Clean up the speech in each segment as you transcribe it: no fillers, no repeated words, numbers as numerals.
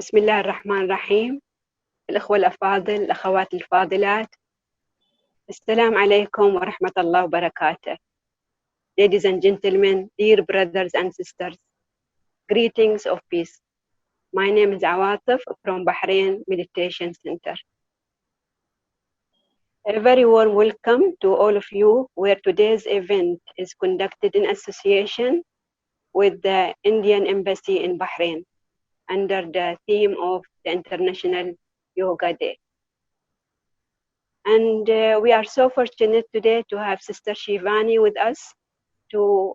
بسم الله الرحمن الرحيم. الأخوة الأفاضل، الأخوات الفاضلات، السلام عليكم ورحمة الله وبركاته. Ladies and gentlemen, dear brothers and sisters, greetings of peace. My name is Awatif from Bahrain Meditation Center. A very warm welcome to all of you, where today's event is conducted in association with the Indian Embassy in Bahrain under the theme of the International Yoga Day. And we are so fortunate today to have Sister Shivani with us to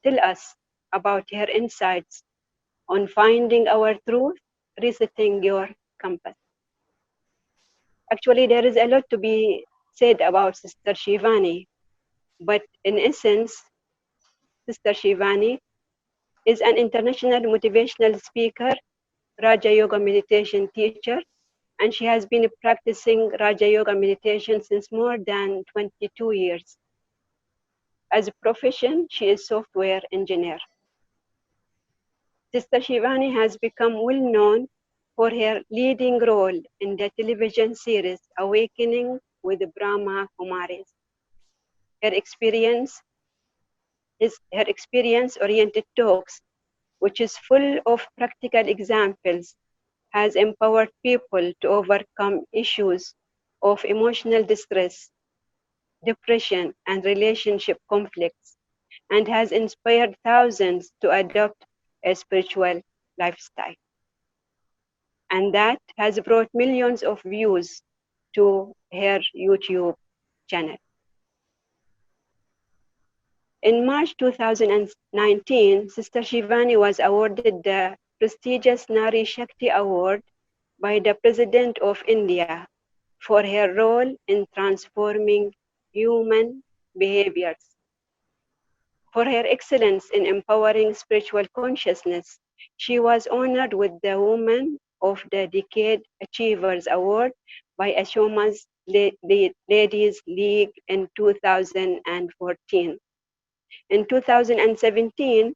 tell us about her insights on finding our truth, resetting your compass. Actually, there is a lot to be said about Sister Shivani, but in essence, Sister Shivani is an international motivational speaker, Raja Yoga meditation teacher, and she has been practicing Raja Yoga meditation since more than 22 years. As a profession, she is a software engineer. Sister Shivani has become well known for her leading role in the television series Awakening with Brahma Kumaris. Her experience-oriented talks, which is full of practical examples, has empowered people to overcome issues of emotional distress, depression, and relationship conflicts, and has inspired thousands to adopt a spiritual lifestyle. And that has brought millions of views to her YouTube channel. In March 2019, Sister Shivani was awarded the prestigious Nari Shakti Award by the President of India for her role in transforming human behaviors. For her excellence in empowering spiritual consciousness, she was honored with the Woman of the Decade Achievers Award by Ashoma's Ladies League in 2014. In 2017,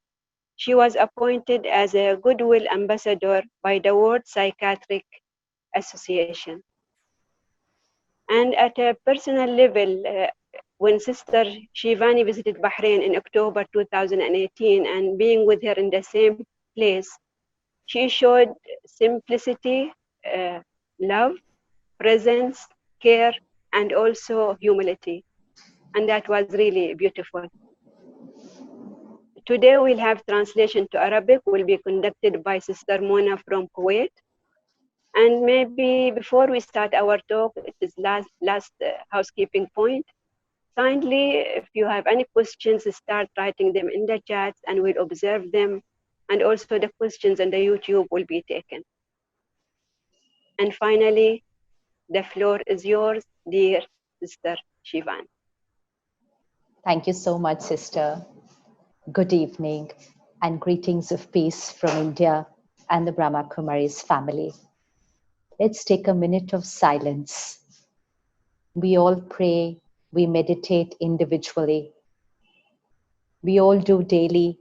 she was appointed as a Goodwill Ambassador by the World Psychiatric Association. And at a personal level, when Sister Shivani visited Bahrain in October 2018 and being with her in the same place, she showed simplicity, love, presence, care, and also humility. And that was really beautiful. Today we'll have translation to Arabic, will be conducted by Sister Mona from Kuwait. And maybe before we start our talk, it is last housekeeping point. Kindly, if you have any questions, start writing them in the chat and we'll observe them. And also the questions on the YouTube will be taken. And finally, the floor is yours, dear Sister Shivani. Thank you so much, Sister. Good evening and greetings of peace from India and the Brahma Kumaris family. Let's take a minute of silence. We all pray, we meditate individually. We all do daily,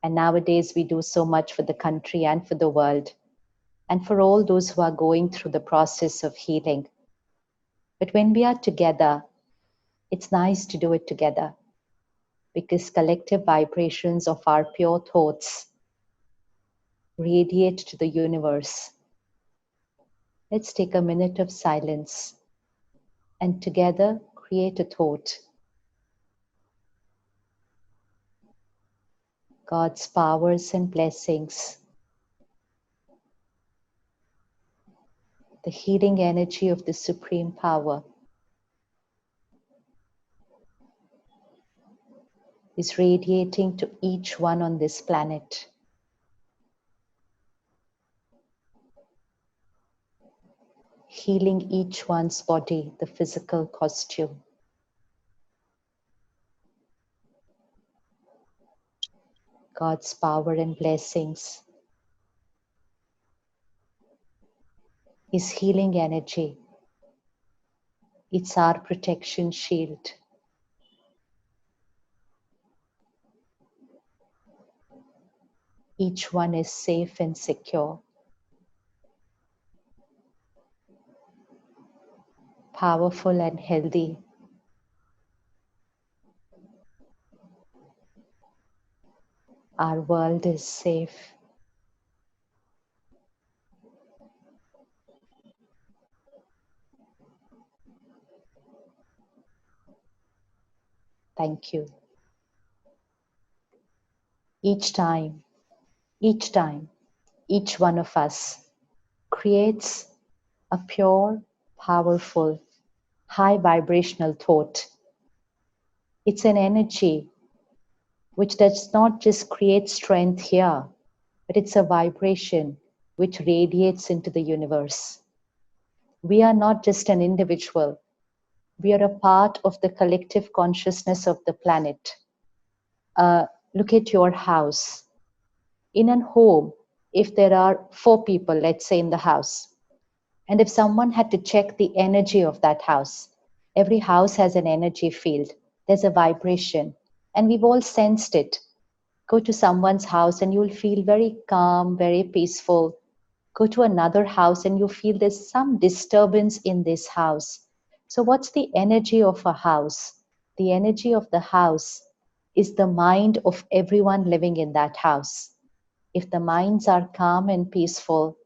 and nowadays we do so much for the country and for the world, and for all those who are going through the process of healing. But when we are together, it's nice to do it together, because collective vibrations of our pure thoughts radiate to the universe. Let's take a minute of silence and together create a thought. God's powers and blessings, the healing energy of the Supreme Power is radiating to each one on this planet. Healing each one's body, the physical costume. God's power and blessings, His healing energy. It's our protection shield. Each one is safe and secure. powerful and healthy. Our world is safe. Thank you. Each time, each one of us creates a pure, powerful, high vibrational thought. It's an energy which does not just create strength here, but it's a vibration which radiates into the universe. We are not just an individual, we are a part of the collective consciousness of the planet. Look at your house. In a home, if there are 4 people, let's say, in the house, and if someone had to check the energy of that house, every house has an energy field, there's a vibration, and we've all sensed it. Go to someone's house and you'll feel very calm, very peaceful. Go to another house and you feel there's some disturbance in this house. So, what's the energy of a house? The energy of the house is the mind of everyone living in that house. If the minds are calm and peaceful,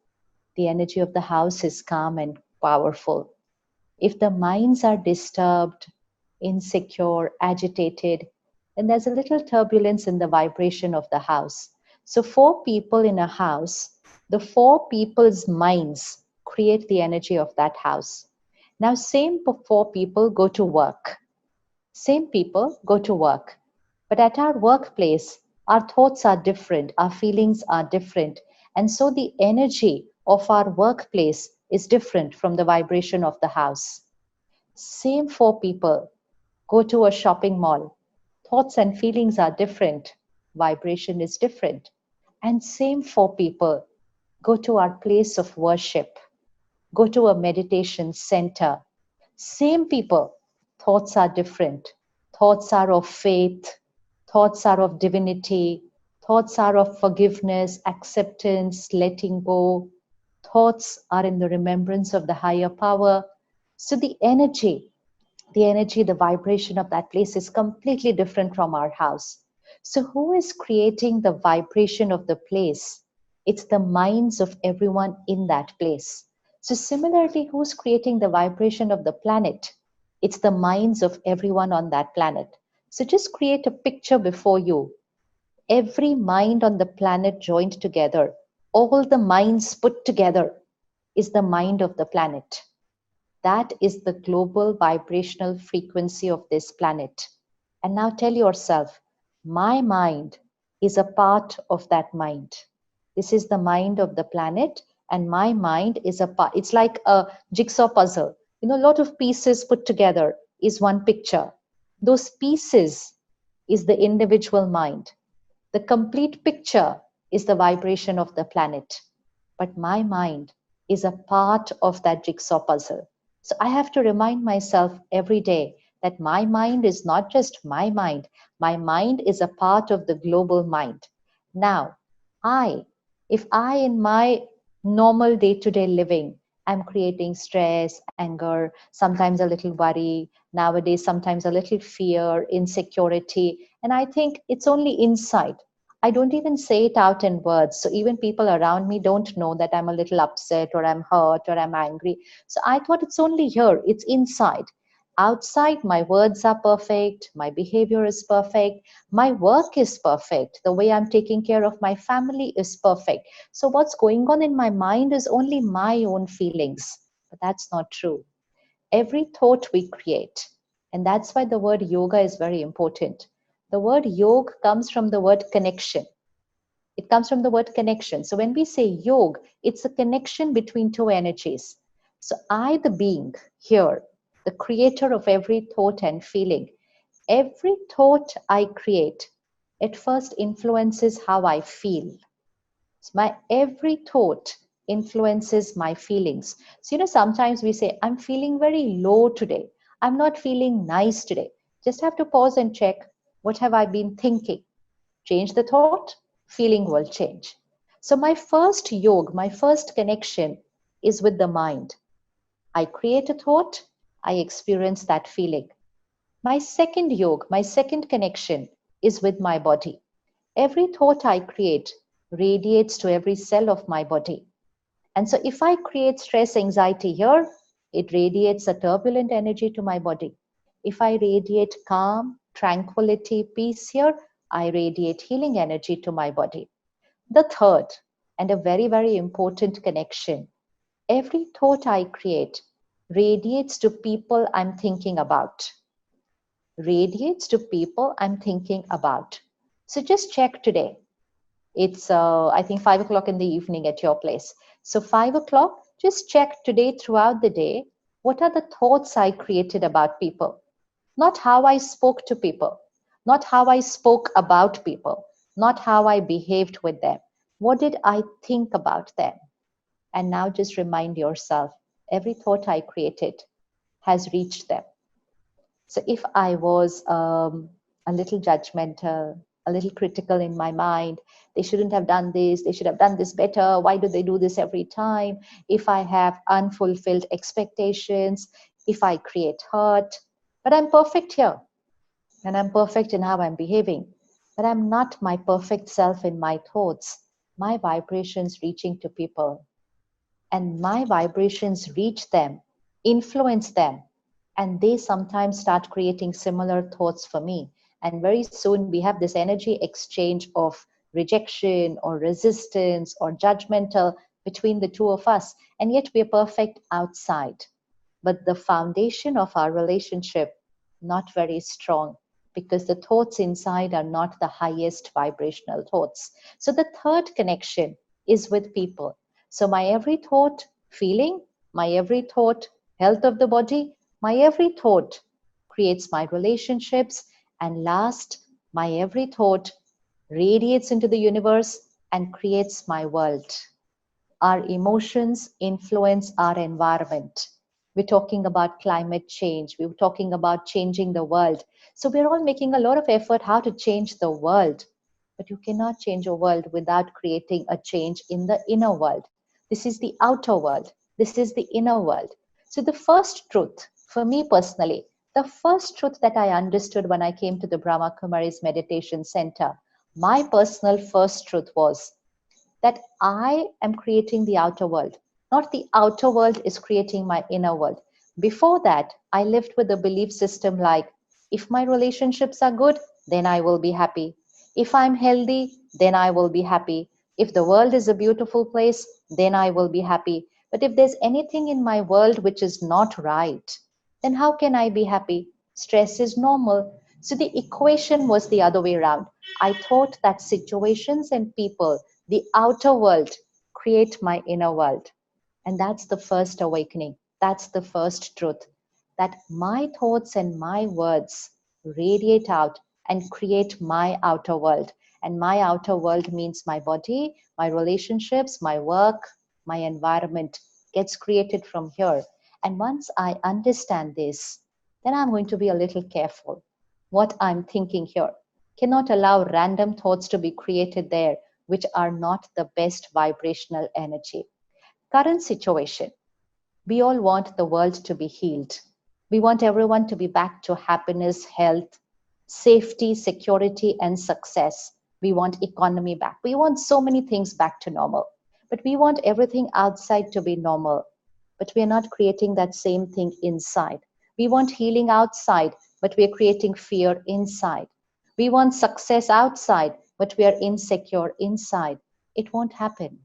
the energy of the house is calm and powerful. If the minds are disturbed, insecure, agitated, then there's a little turbulence in the vibration of the house. So, 4 people in a house, the 4 people's minds create the energy of that house. Now, same 4 people go to work. Same people go to work. But at our workplace, our thoughts are different, our feelings are different. And so the energy of our workplace is different from the vibration of the house. Same 4 people go to a shopping mall. Thoughts and feelings are different, vibration is different. And same 4 people go to our place of worship, go to a meditation center. Same people, thoughts are different. Thoughts are of faith, thoughts are of divinity, thoughts are of forgiveness, acceptance, letting go. Thoughts are in the remembrance of the higher power. So the vibration of that place is completely different from our house. So, who is creating the vibration of the place? It's the minds of everyone in that place. So, similarly, who's creating the vibration of the planet? It's the minds of everyone on that planet. So, just create a picture before you. Every mind on the planet joined together, all the minds put together, is the mind of the planet. That is the global vibrational frequency of this planet. And now tell yourself, my mind is a part of that mind. This is the mind of the planet, and my mind is a part. It's like a jigsaw puzzle. You know, a lot of pieces put together is one picture. Those pieces is the individual mind. The complete picture is the vibration of the planet. But my mind is a part of that jigsaw puzzle. So I have to remind myself every day that my mind is not just my mind. My mind is a part of the global mind. Now, if I in my normal day-to-day living, I'm creating stress, anger, sometimes a little worry, nowadays sometimes a little fear, insecurity, and I think it's only inside. I don't even say it out in words. So even people around me don't know that I'm a little upset or I'm hurt or I'm angry. So I thought it's only here, it's inside. Outside, my words are perfect, my behavior is perfect, my work is perfect, the way I'm taking care of my family is perfect. So what's going on in my mind is only my own feelings. But that's not true. Every thought we create, and that's why the word yoga is very important. The word yoga comes from the word connection. It comes from the word connection. So when we say yoga, it's a connection between 2 energies. So I, the being here, the creator of every thought and feeling, every thought I create, it first influences how I feel. My every thought influences my feelings. So, sometimes we say, I'm feeling very low today. I'm not feeling nice today. Just have to pause and check, what have I been thinking? Change the thought, feeling will change. So my first yoga, my first connection is with the mind. I create a thought, I experience that feeling. My second yoke, my second connection is with my body. Every thought I create radiates to every cell of my body. And so if I create stress, anxiety here, it radiates a turbulent energy to my body. If I radiate calm, tranquility, peace here, I radiate healing energy to my body. The third, and a very, very important connection, every thought I create radiates to people I'm thinking about. Radiates to people I'm thinking about. So just check today. It's, I think, 5 o'clock in the evening at your place. So 5 o'clock, just check today throughout the day, what are the thoughts I created about people? Not how I spoke to people, not how I spoke about people, not how I behaved with them. What did I think about them? And now just remind yourself, every thought I created has reached them. So if I was a little judgmental, a little critical in my mind, they shouldn't have done this, they should have done this better, why do they do this every time? If I have unfulfilled expectations, if I create hurt, but I'm perfect here and I'm perfect in how I'm behaving, but I'm not my perfect self in my thoughts, my vibrations reaching to people, and my vibrations reach them, influence them, and they sometimes start creating similar thoughts for me. And very soon we have this energy exchange of rejection or resistance or judgmental between the two of us, and yet we're perfect outside. But the foundation of our relationship, not very strong, because the thoughts inside are not the highest vibrational thoughts. So the third connection is with people. So my every thought, feeling, my every thought, health of the body, my every thought creates my relationships. And last, my every thought radiates into the universe and creates my world. Our emotions influence our environment. We're talking about climate change. We're talking about changing the world. So we're all making a lot of effort how to change the world. But you cannot change a world without creating a change in the inner world. This is the outer world. This is the inner world. So the first truth, for me personally, the first truth that I understood when I came to the Brahma Kumaris Meditation Center, my personal first truth was that I am creating the outer world, not the outer world is creating my inner world. Before that, I lived with a belief system like, if my relationships are good, then I will be happy. If I'm healthy, then I will be happy. If the world is a beautiful place, then I will be happy. But if there's anything in my world which is not right, then how can I be happy? Stress is normal. So the equation was the other way around. I thought that situations and people, the outer world, create my inner world. And that's the first awakening. That's the first truth, that my thoughts and my words radiate out and create my outer world. And my outer world means my body, my relationships, my work, my environment gets created from here. And once I understand this, then I'm going to be a little careful. What I'm thinking here cannot allow random thoughts to be created there, which are not the best vibrational energy. Current situation, we all want the world to be healed. We want everyone to be back to happiness, health, safety, security, and success. We want economy back. We want so many things back to normal. But we want everything outside to be normal. But we are not creating that same thing inside. We want healing outside, but we are creating fear inside. We want success outside, but we are insecure inside. It won't happen.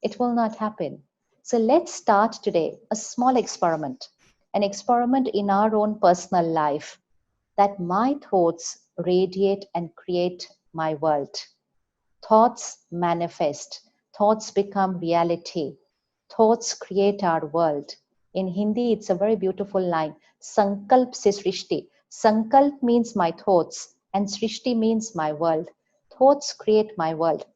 It will not happen. So let's start today a small experiment, an experiment in our own personal life, that my thoughts radiate and create my world. Thoughts manifest, thoughts become reality, thoughts create our world. In Hindi, it's a very beautiful line, Sankalp se Srishti. Sankalp means my thoughts, and Srishti means my world. Thoughts create my world.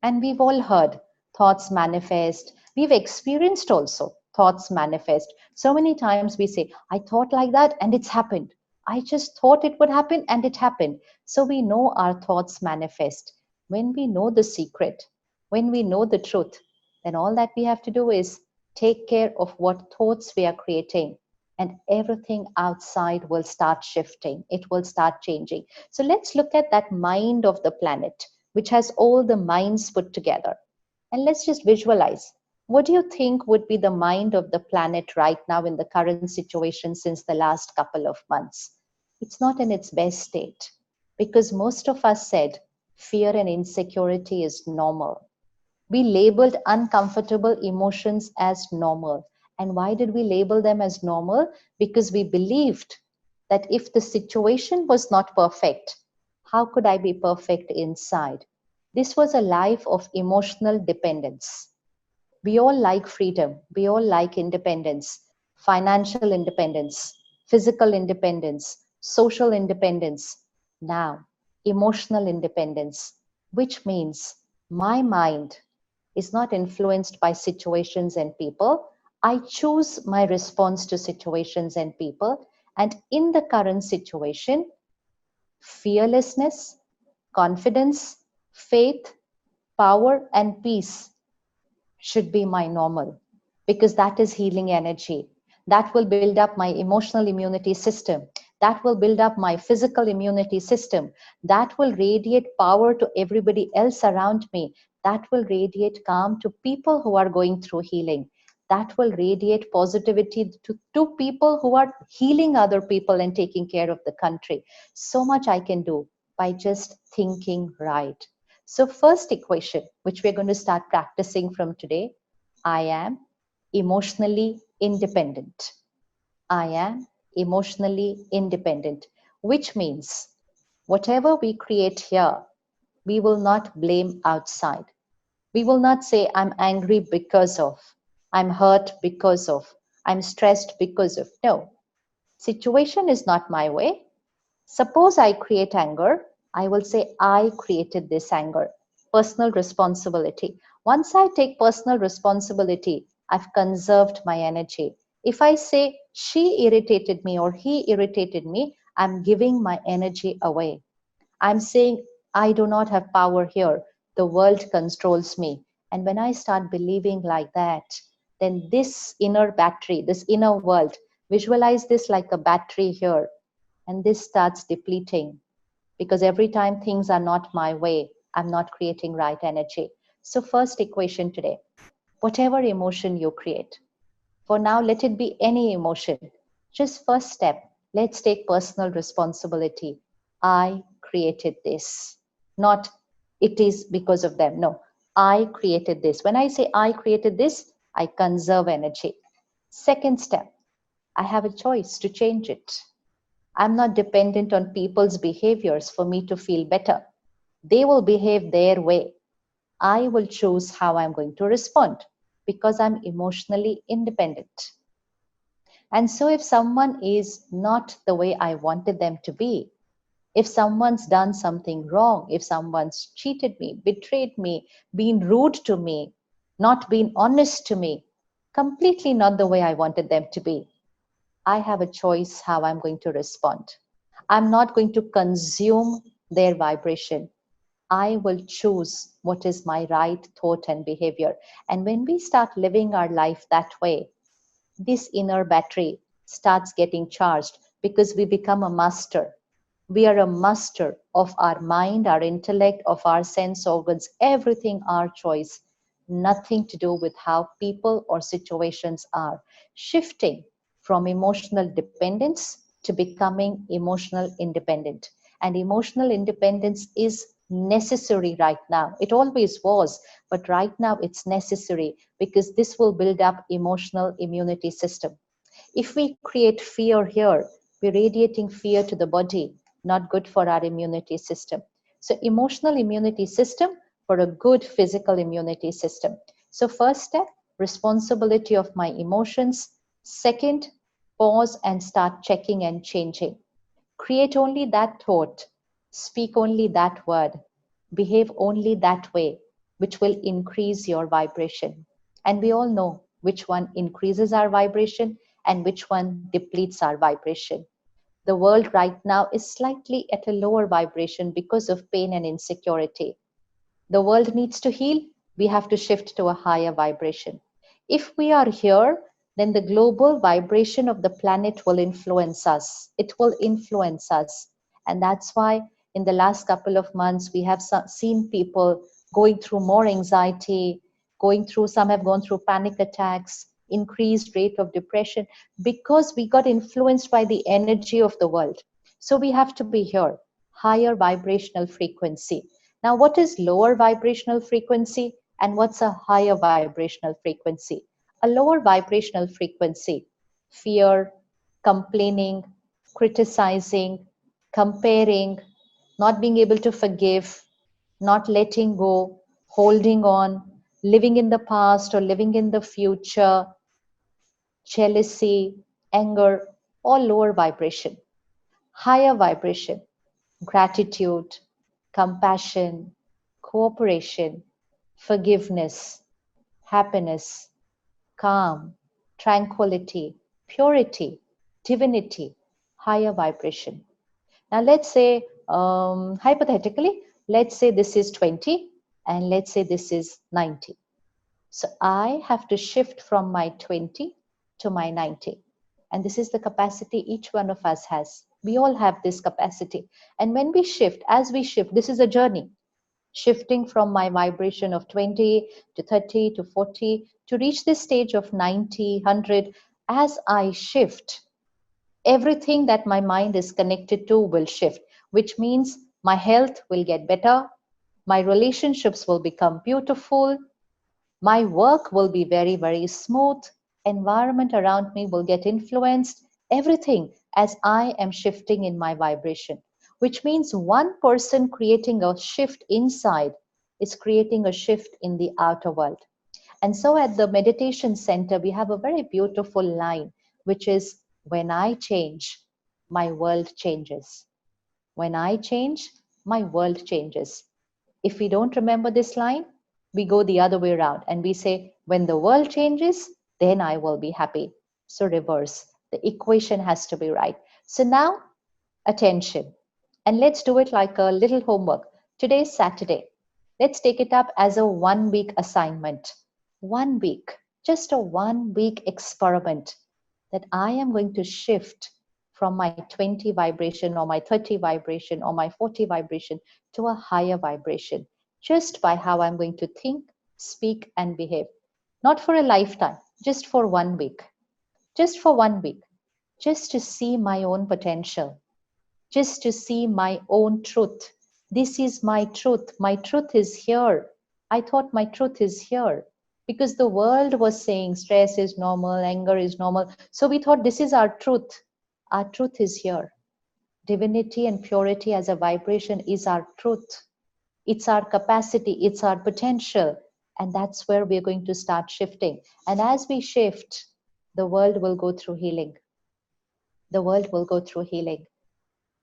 And we've all heard thoughts manifest. We've experienced also thoughts manifest. So many times we say, I thought like that and it's happened. I just thought it would happen and it happened. So we know our thoughts manifest. When we know the secret, when we know the truth, then all that we have to do is take care of what thoughts we are creating. and everything outside will start shifting. It will start changing. So let's look at that mind of the planet, which has all the minds put together. And let's just visualize. What do you think would be the mind of the planet right now in the current situation since the last couple of months? It's not in its best state because most of us said fear and insecurity is normal. We labeled uncomfortable emotions as normal. And why did we label them as normal? Because we believed that if the situation was not perfect, how could I be perfect inside? This was a life of emotional dependence. We all like freedom, we all like independence, financial independence, physical independence, social independence. Now, emotional independence, which means my mind is not influenced by situations and people. I choose my response to situations and people. And in the current situation, fearlessness, confidence, faith, power, and peace should be my normal because that is healing energy. That will build up my emotional immunity system. That will build up my physical immunity system. That will radiate power to everybody else around me. That will radiate calm to people who are going through healing. That will radiate positivity to people who are healing other people and taking care of the country. So much I can do by just thinking right. So, first equation, which we're going to start practicing from today, I am emotionally independent. I am emotionally independent, which means whatever we create here, we will not blame outside. We will not say, I'm angry because of, I'm hurt because of, I'm stressed because of. No, situation is not my way. Suppose I create anger, I will say, I created this anger. Personal responsibility. Once I take personal responsibility, I've conserved my energy. If I say, she irritated me or he irritated me, I'm giving my energy away. I'm saying, I do not have power here. The world controls me. And when I start believing like that, then this inner battery, this inner world, visualize this like a battery here, and this starts depleting because every time things are not my way, I'm not creating right energy. So, first equation today, whatever emotion you create, for now, let it be any emotion. Just first step, let's take personal responsibility. I created this, not it is because of them. No, I created this. When I say I created this, I conserve energy. Second step, I have a choice to change it. I'm not dependent on people's behaviors for me to feel better. They will behave their way. I will choose how I'm going to respond because I'm emotionally independent. And so, if someone is not the way I wanted them to be, if someone's done something wrong, if someone's cheated me, betrayed me, been rude to me, not been honest to me, completely not the way I wanted them to be, I have a choice how I'm going to respond. I'm not going to consume their vibration. I will choose what is my right thought and behavior. And when we start living our life that way, this inner battery starts getting charged because we become a master. We are a master of our mind, our intellect, of our sense organs, everything our choice, nothing to do with how people or situations are. Shifting from emotional dependence to becoming emotional independent. And emotional independence is necessary right now. It always was, but right now it's necessary because this will build up emotional immunity system. If we create fear here, we're radiating fear to the body, not good for our immunity system. So, emotional immunity system for a good physical immunity system. So, first step, responsibility of my emotions. Second, pause and start checking and changing. Create only that thought, speak only that word, behave only that way, which will increase your vibration. And we all know which one increases our vibration and which one depletes our vibration. The world right now is slightly at a lower vibration because of pain and insecurity. The world needs to heal, we have to shift to a higher vibration. If we are here then the global vibration of the planet will influence us. It will influence us. And that's why in the last couple of months, we have seen people going through more anxiety, some have gone through panic attacks, increased rate of depression, because we got influenced by the energy of the world. So we have to be here, higher vibrational frequency. Now, what is lower vibrational frequency and what's a higher vibrational frequency? A lower vibrational frequency, fear, complaining, criticizing, comparing, not being able to forgive, not letting go, holding on, living in the past or living in the future, jealousy, anger, all lower vibration. Higher vibration, gratitude, compassion, cooperation, forgiveness, happiness, calm, tranquility, purity, divinity, higher vibration. Now, let's say, hypothetically, let's say this is 20 and let's say this is 90. So I have to shift from my 20 to my 90. And this is the capacity each one of us has. We all have this capacity. And when we shift, as we shift, this is a journey, shifting from my vibration of 20 to 30 to 40 to reach this stage of 90, 100. As I shift, everything that my mind is connected to will shift, which means my health will get better, my relationships will become beautiful, my work will be very, very smooth, environment around me will get influenced, everything as I am shifting in my vibration, which means one person creating a shift inside is creating a shift in the outer world. And so at the meditation center, we have a very beautiful line, which is, when I change, my world changes. When I change, my world changes. If we don't remember this line, we go the other way around and we say, when the world changes, then I will be happy. So reverse. The equation has to be right. So now, attention. And let's do it like a little homework. Today's Saturday. Let's take it up as a 1 week assignment. 1 week, just a 1 week experiment that I am going to shift from my 20 vibration or my 30 vibration or my 40 vibration to a higher vibration, just by how I'm going to think, speak, and behave. Not for a lifetime, just for 1 week. Just for 1 week. Just to see my own potential. Just to see my own truth. This is my truth. My truth is here. I thought my truth is here because the world was saying stress is normal, anger is normal. So we thought this is our truth. Our truth is here. Divinity and purity as a vibration is our truth. It's our capacity, it's our potential. And that's where we're going to start shifting. And as we shift, the world will go through healing. The world will go through healing.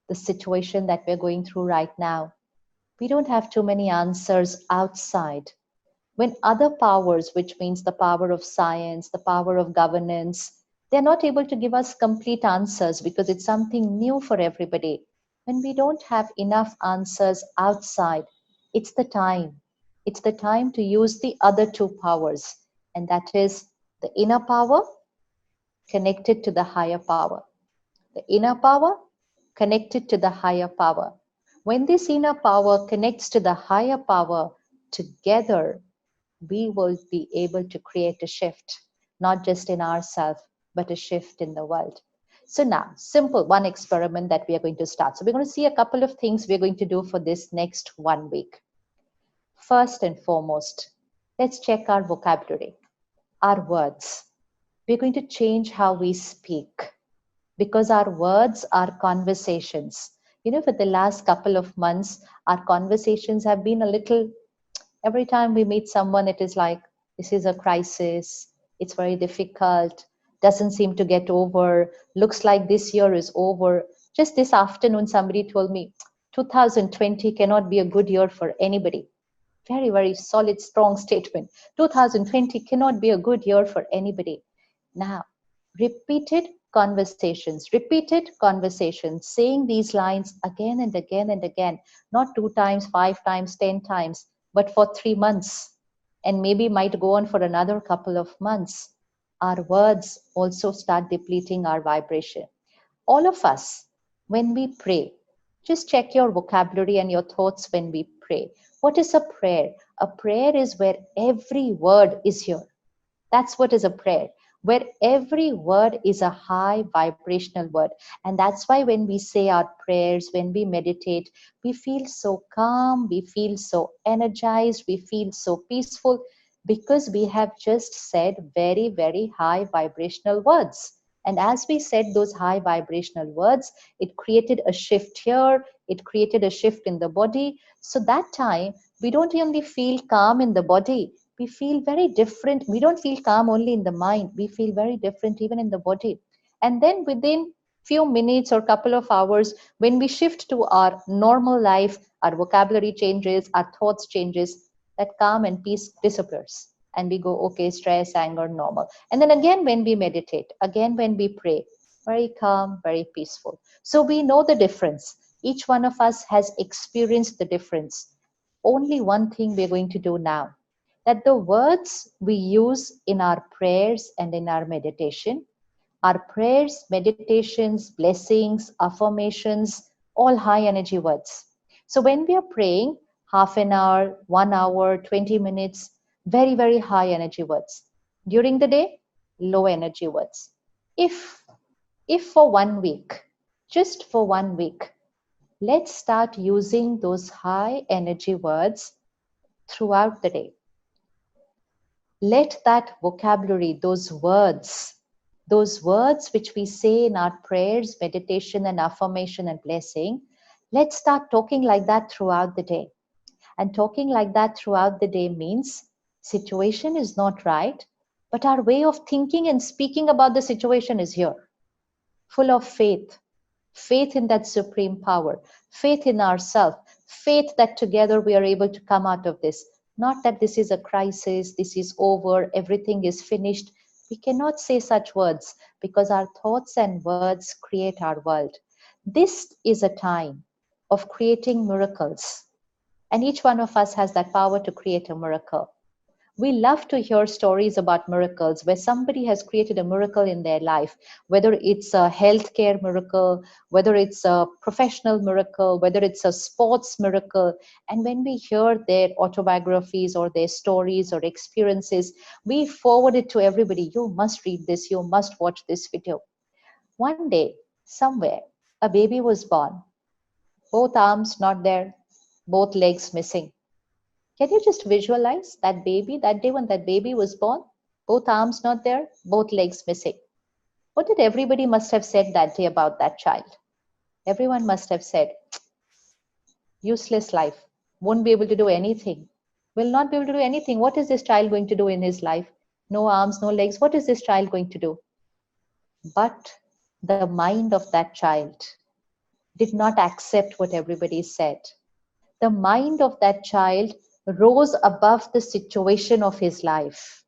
The situation that we're going through right now, we don't have too many answers outside. When other powers, which means the power of science, the power of governance, they're not able to give us complete answers because it's something new for everybody. When we don't have enough answers outside, it's the time. It's the time to use the other two powers, and that is the inner power connected to the higher power. The inner power connected to the higher power. When this inner power connects to the higher power, together we will be able to create a shift, not just in ourselves, but a shift in the world. So now, simple one experiment that we are going to start. So we're going to see a couple of things we're going to do for this next 1 week. First and foremost, let's check our vocabulary, our words. We're going to change how we speak because our words are conversations. For the last couple of months, our conversations have been a little, every time we meet someone, it is like, this is a crisis, it's very difficult, doesn't seem to get over, looks like this year is over. Just this afternoon, somebody told me, 2020 cannot be a good year for anybody. Very, very solid, strong statement. 2020 cannot be a good year for anybody. Now, repeated conversations, saying these lines again and again and again, not 2 times, 5 times, 10 times, but for 3 months, and maybe might go on for another couple of months. our words also start depleting our vibration. All of us, when we pray, just check your vocabulary and your thoughts when we pray. What is a prayer? A prayer is where every word is here. That's what is a prayer, where every word is a high vibrational word. And that's why when we say our prayers, when we meditate, we feel so calm, we feel so energized, we feel so peaceful, because we have just said very, very high vibrational words. And as we said those high vibrational words, it created a shift here, it created a shift in the body. So that time, we don't only feel calm in the body, we feel very different. We don't feel calm only in the mind, we feel very different even in the body. And then within few minutes or couple of hours, when we shift to our normal life, our vocabulary changes, our thoughts changes, that calm and peace disappears. And we go, okay, stress, anger, normal. And then again, when we meditate, again, when we pray, very calm, very peaceful. So we know the difference. Each one of us has experienced the difference. Only one thing we're going to do now, that the words we use in our prayers and in our meditation, our prayers, meditations, blessings, affirmations, all high energy words. So when we are praying, half an hour, 1 hour, 20 minutes, very, very high energy words. During the day, low energy words. If, if for 1 week, just for 1 week, let's start using those high energy words throughout the day. Let that vocabulary, those words which we say in our prayers, meditation, and affirmation and blessing, let's start talking like that throughout the day. And talking like that throughout the day means situation is not right, but our way of thinking and speaking about the situation is here, full of faith, faith in that supreme power, faith in ourselves, faith that together we are able to come out of this. Not that this is a crisis, this is over, everything is finished. We cannot say such words because our thoughts and words create our world. This is a time of creating miracles, and each one of us has that power to create a miracle. We love to hear stories about miracles where somebody has created a miracle in their life, whether it's a healthcare miracle, whether it's a professional miracle, whether it's a sports miracle. And when we hear their autobiographies or their stories or experiences, we forward it to everybody. You must read this, you must watch this video. One day, somewhere, a baby was born, both arms not there, both legs missing. Can you just visualize that baby, that day when that baby was born? Both arms not there, both legs missing. What did everybody must have said that day about that child? Everyone must have said, useless life, won't be able to do anything, will not be able to do anything. What is this child going to do in his life? No arms, no legs. What is this child going to do? But the mind of that child did not accept what everybody said. The mind of that child rose above the situation of his life,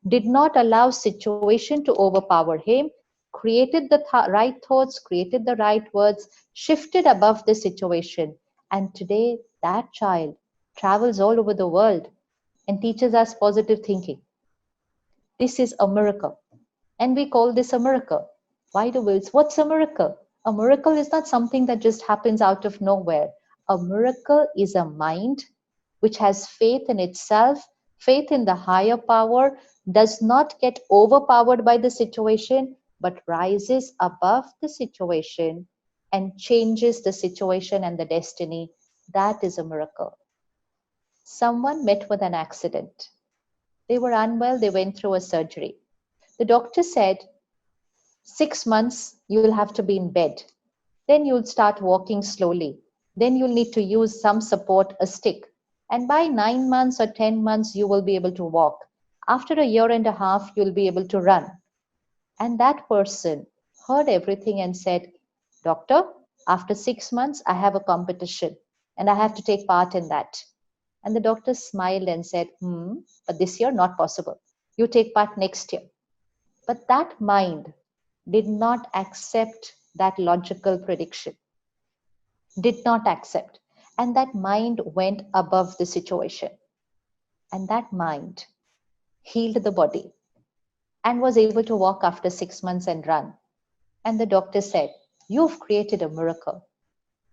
did not allow situation to overpower him, created the right thoughts, created the right words, shifted above the situation. And today that child travels all over the world and teaches us positive thinking. This is a miracle. And we call this a miracle. Why do we? What's a miracle? A miracle is not something that just happens out of nowhere. A miracle is a mind which has faith in itself, faith in the higher power, does not get overpowered by the situation, but rises above the situation and changes the situation and the destiny. That is a miracle. Someone met with an accident. They were unwell, they went through a surgery. The doctor said, 6 months you'll have to be in bed. Then you'll start walking slowly. Then you'll need to use some support, a stick. And by 9 months or 10 months, you will be able to walk. After a year and a half, you'll be able to run. And that person heard everything and said, Doctor, after 6 months, I have a competition and I have to take part in that. And the doctor smiled and said, but this year, not possible. You take part next year. But that mind did not accept that logical prediction, did not accept. And that mind went above the situation. And that mind healed the body. and was able to walk after 6 months and run. And the doctor said, "You've created a miracle."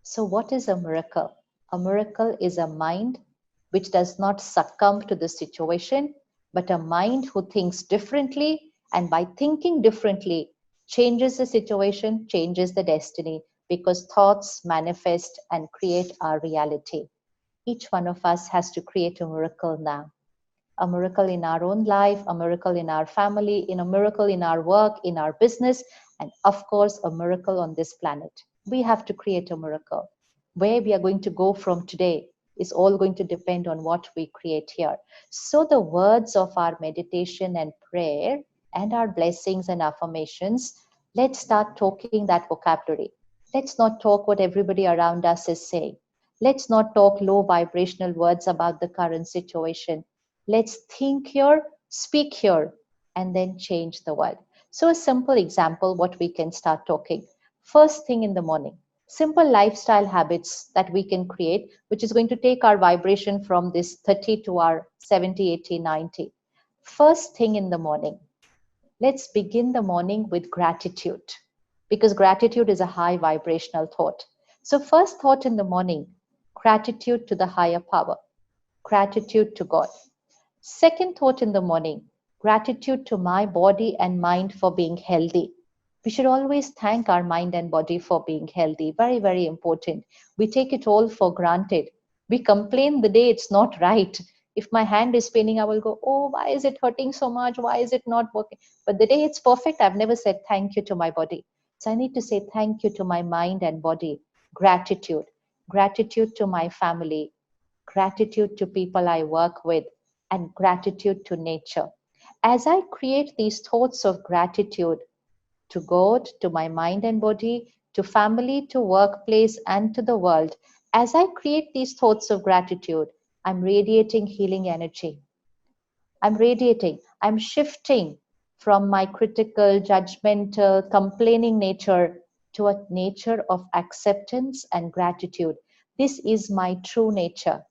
So, what is a miracle? A miracle is a mind which does not succumb to the situation, but a mind who thinks differently, and by thinking differently, changes the situation, changes the destiny, because thoughts manifest and create our reality. Each one of us has to create a miracle now. A miracle in our own life, a miracle in our family, in a miracle in our work, in our business, and of course, a miracle on this planet. We have to create a miracle. Where we are going to go from today is all going to depend on what we create here. So, the words of our meditation and prayer and our blessings and affirmations, let's start talking that vocabulary. Let's not talk what everybody around us is saying. Let's not talk low vibrational words about the current situation. Let's think here, speak here, and then change the world. So, a simple example what we can start talking. First thing in the morning, simple lifestyle habits that we can create, which is going to take our vibration from this 30 to our 70, 80, 90. First thing in the morning, let's begin the morning with gratitude, because gratitude is a high vibrational thought. So, first thought in the morning, gratitude to the higher power, gratitude to God. Second thought in the morning, gratitude to my body and mind for being healthy. We should always thank our mind and body for being healthy. Very, very important. We take it all for granted. We complain the day it's not right. If my hand is paining, I will go, "Oh, why is it hurting so much? Why is it not working?" But the day it's perfect, I've never said thank you to my body. So I need to say thank you to my mind and body. Gratitude. Gratitude to my family. Gratitude to people I work with, and gratitude to nature. As I create these thoughts of gratitude to God, to my mind and body, to family, to workplace, and to the world, as I create these thoughts of gratitude, I'm radiating healing energy. I'm radiating, I'm shifting from my critical, judgmental, complaining nature to a nature of acceptance and gratitude. This is my true nature.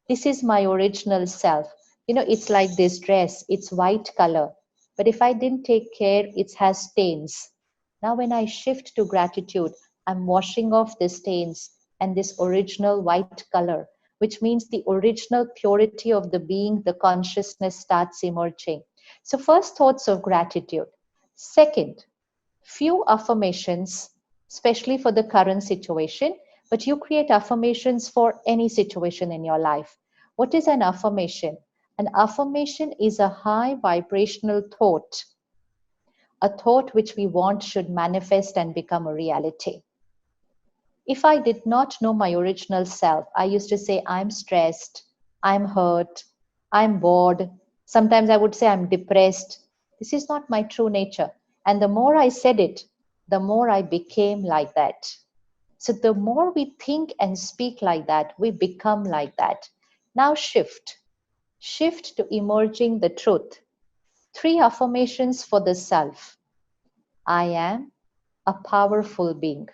This is my original self. It's like this dress, it's white color, but if I didn't take care, it has stains. Now when I shift to gratitude, I'm washing off the stains and this original white color, which means the original purity of the being, the consciousness starts emerging. So first, thoughts of gratitude. Second, few affirmations, especially for the current situation, but you create affirmations for any situation in your life. What is an affirmation? An affirmation is a high vibrational thought, a thought which we want should manifest and become a reality. If I did not know my original self, I used to say, "I'm stressed, I'm hurt, I'm bored." Sometimes I would say, "I'm depressed." This is not my true nature. And the more I said it, the more I became like that. So the more we think and speak like that, we become like that. Now shift. Shift to emerging the truth. 3 affirmations for the self. I am a powerful being.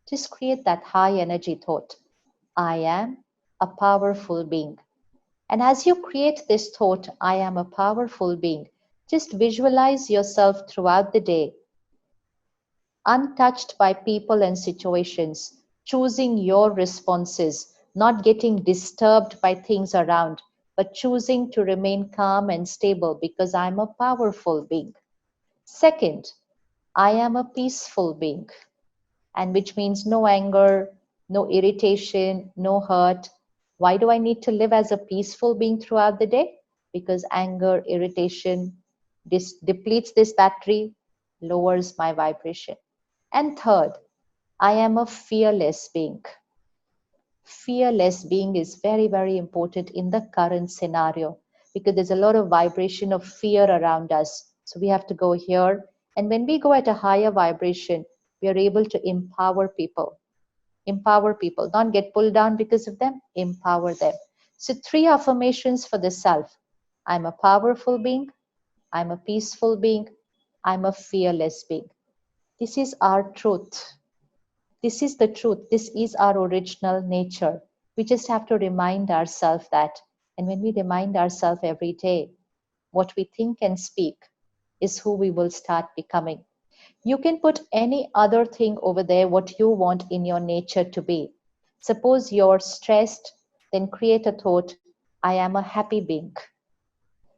Just create that high energy thought. I am a powerful being. And as you create this thought, I am a powerful being, just visualize yourself throughout the day, untouched by people and situations, choosing your responses, not getting disturbed by things around, but choosing to remain calm and stable because I'm a powerful being. Second, I am a peaceful being, and which means no anger, no irritation, no hurt. Why do I need to live as a peaceful being throughout the day? Because anger, irritation depletes this battery, lowers my vibration. And third, I am a fearless being. Fearless being is very, very important in the current scenario because there's a lot of vibration of fear around us. So we have to go here. And when we go at a higher vibration, we are able to empower people. Empower people, not get pulled down because of them, empower them. So 3 affirmations for the self. I'm a powerful being, I'm a peaceful being, I'm a fearless being. This is our truth. This is the truth. This is our original nature. We just have to remind ourselves that. And when we remind ourselves every day what we think and speak, is who we will start becoming. You can put any other thing over there, what you want in your nature to be. Suppose you're stressed, then create a thought, I am a happy being.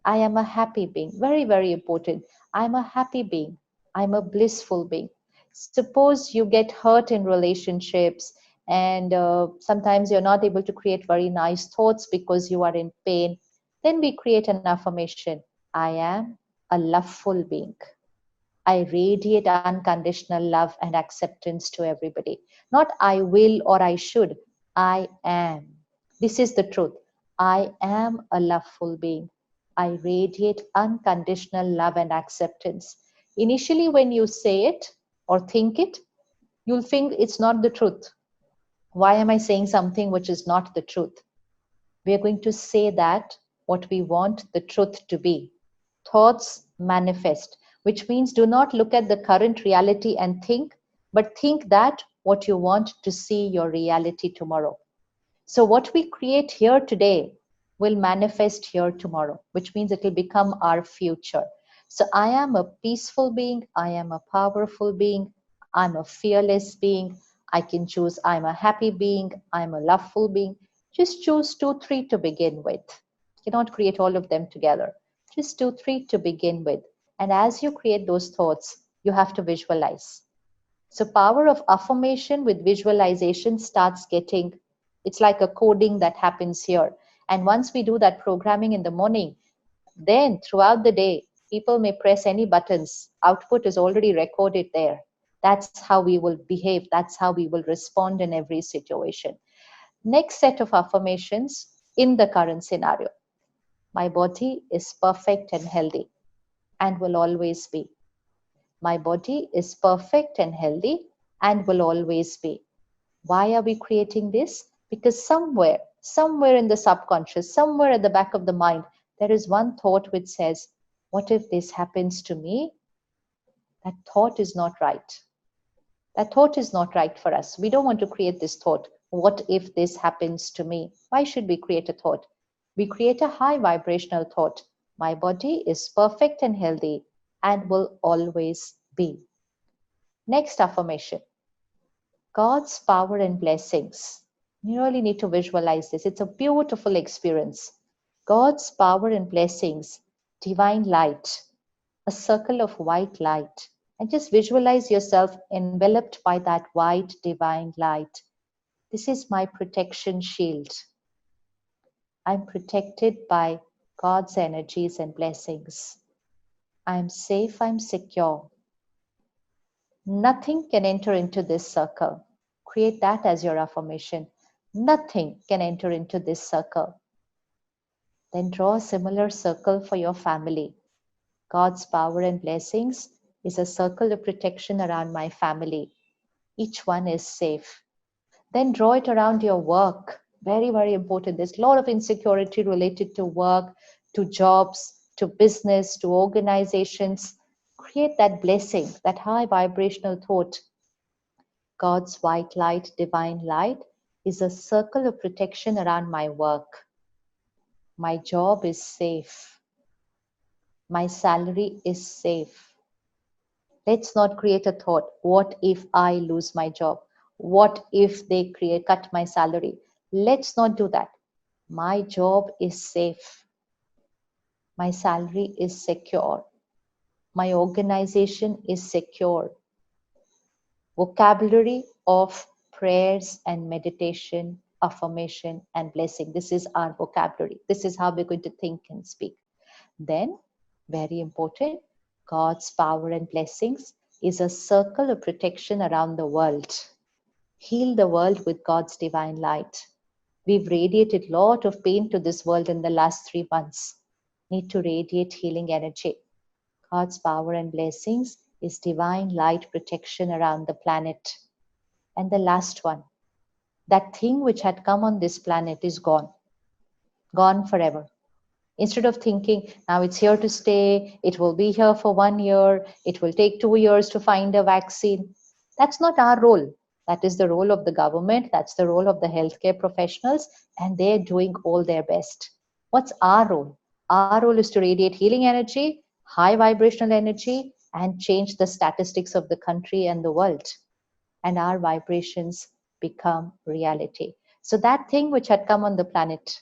I am a happy being. Very, very important. I'm a happy being. I'm a blissful being. Suppose you get hurt in relationships and sometimes you're not able to create very nice thoughts because you are in pain. Then we create an affirmation. I am a loveful being. I radiate unconditional love and acceptance to everybody. Not I will or I should. I am. This is the truth. I am a loveful being. I radiate unconditional love and acceptance. Initially, when you say it or think it, you'll think it's not the truth. Why am I saying something which is not the truth? We are going to say that what we want the truth to be. Thoughts manifest, which means do not look at the current reality and think, but think that what you want to see your reality tomorrow. So what we create here today will manifest here tomorrow, which means it will become our future. So I am a peaceful being, I am a powerful being, I'm a fearless being, I can choose I'm a happy being, I'm a loveful being. Just choose 2, 3 to begin with. You cannot create all of them together. Just 2, 3 to begin with. And as you create those thoughts, you have to visualize. So power of affirmation with visualization starts getting, it's like a coding that happens here. And once we do that programming in the morning, then throughout the day, people may press any buttons. Output is already recorded there. That's how we will behave. That's how we will respond in every situation. Next set of affirmations in the current scenario. My body is perfect and healthy and will always be. My body is perfect and healthy and will always be. Why are we creating this? Because somewhere in the subconscious, somewhere at the back of the mind, there is one thought which says, what if this happens to me? That thought is not right. That thought is not right for us. We don't want to create this thought. What if this happens to me? Why should we create a thought? We create a high vibrational thought. My body is perfect and healthy and will always be. Next affirmation. God's power and blessings. You really need to visualize this. It's a beautiful experience. God's power and blessings, divine light, a circle of white light. And just visualize yourself enveloped by that white divine light. This is my protection shield. I'm protected by God's energies and blessings. I'm safe, I'm secure. Nothing can enter into this circle. Create that as your affirmation. Nothing can enter into this circle. Then draw a similar circle for your family. God's power and blessings is a circle of protection around my family. Each one is safe. Then draw it around your work. Very, very important. There's a lot of insecurity related to work, to jobs, to business, to organizations. Create that blessing, that high vibrational thought. God's white light, divine light, is a circle of protection around my work. My job is safe. My salary is safe. Let's not create a thought, what if I lose my job? What if they cut my salary? Let's not do that. My job is safe. My salary is secure. My organization is secure. Vocabulary of prayers and meditation, affirmation and blessing. This is our vocabulary. This is how we're going to think and speak. Then, very important, God's power and blessings is a circle of protection around the world. Heal the world with God's divine light. We've radiated a lot of pain to this world in the last 3 months. Need to radiate healing energy. God's power and blessings is divine light protection around the planet. And the last one, that thing which had come on this planet is gone forever. Instead of thinking, now it's here to stay, it will be here for 1 year, it will take 2 years to find a vaccine. That's not our role. That is the role of the government, that's the role of the healthcare professionals, and they're doing all their best. What's our role? Our role is to radiate healing energy high vibrational energy and change the statistics of the country and the world. And our vibrations become reality. So that thing which had come on the planet,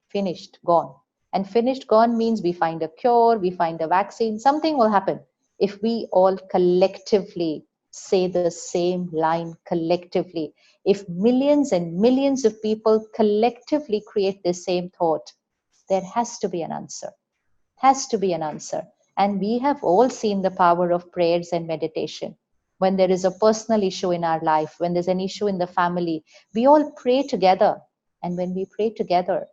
finished, gone. And finished, gone means we find a cure, we find a vaccine, something will happen if we all collectively say the same line collectively. If millions and millions of people collectively create the same thought, there has to be an answer. Has to be an answer. And we have all seen the power of prayers and meditation. When there is a personal issue in our life, when there's an issue in the family, we all pray together. And when we pray together,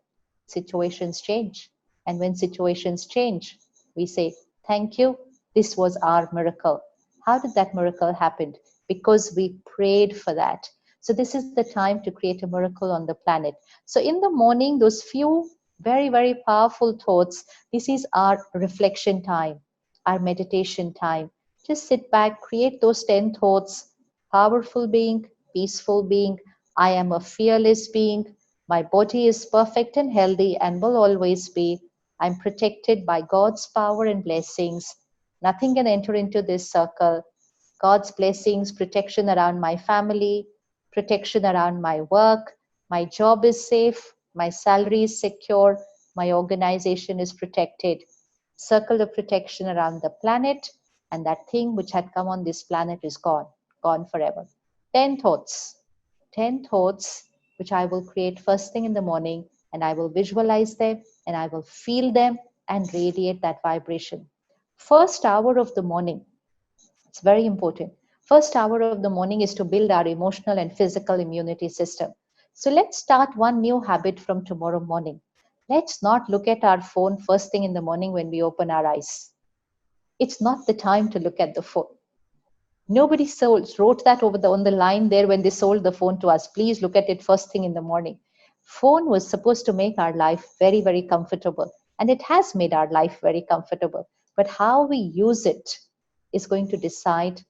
situations change. And when situations change, we say, thank you, this was our miracle. How did that miracle happen? Because we prayed for that. So this is the time to create a miracle on the planet. So in the morning, those few very, very powerful thoughts, this is our reflection time, our meditation time. Just sit back, create those 10 thoughts. Powerful being, peaceful being, I am a fearless being, my body is perfect and healthy and will always be. I'm protected by God's power and blessings. Nothing can enter into this circle. God's blessings, protection around my family, protection around my work. My job is safe. My salary is secure. My organization is protected. Circle of protection around the planet. And that thing which had come on this planet is gone, gone forever. 10 thoughts. 10 thoughts which I will create first thing in the morning, and I will visualize them and I will feel them and radiate that vibration. First hour of the morning, it's very important. First hour of the morning is to build our emotional and physical immunity system. So let's start one new habit from tomorrow morning. Let's not look at our phone first thing in the morning when we open our eyes. It's not the time to look at the phone. Nobody wrote that on the line there when they sold the phone to us. Please look at it first thing in the morning. Phone was supposed to make our life very, very comfortable. And it has made our life very comfortable. But how we use it is going to decide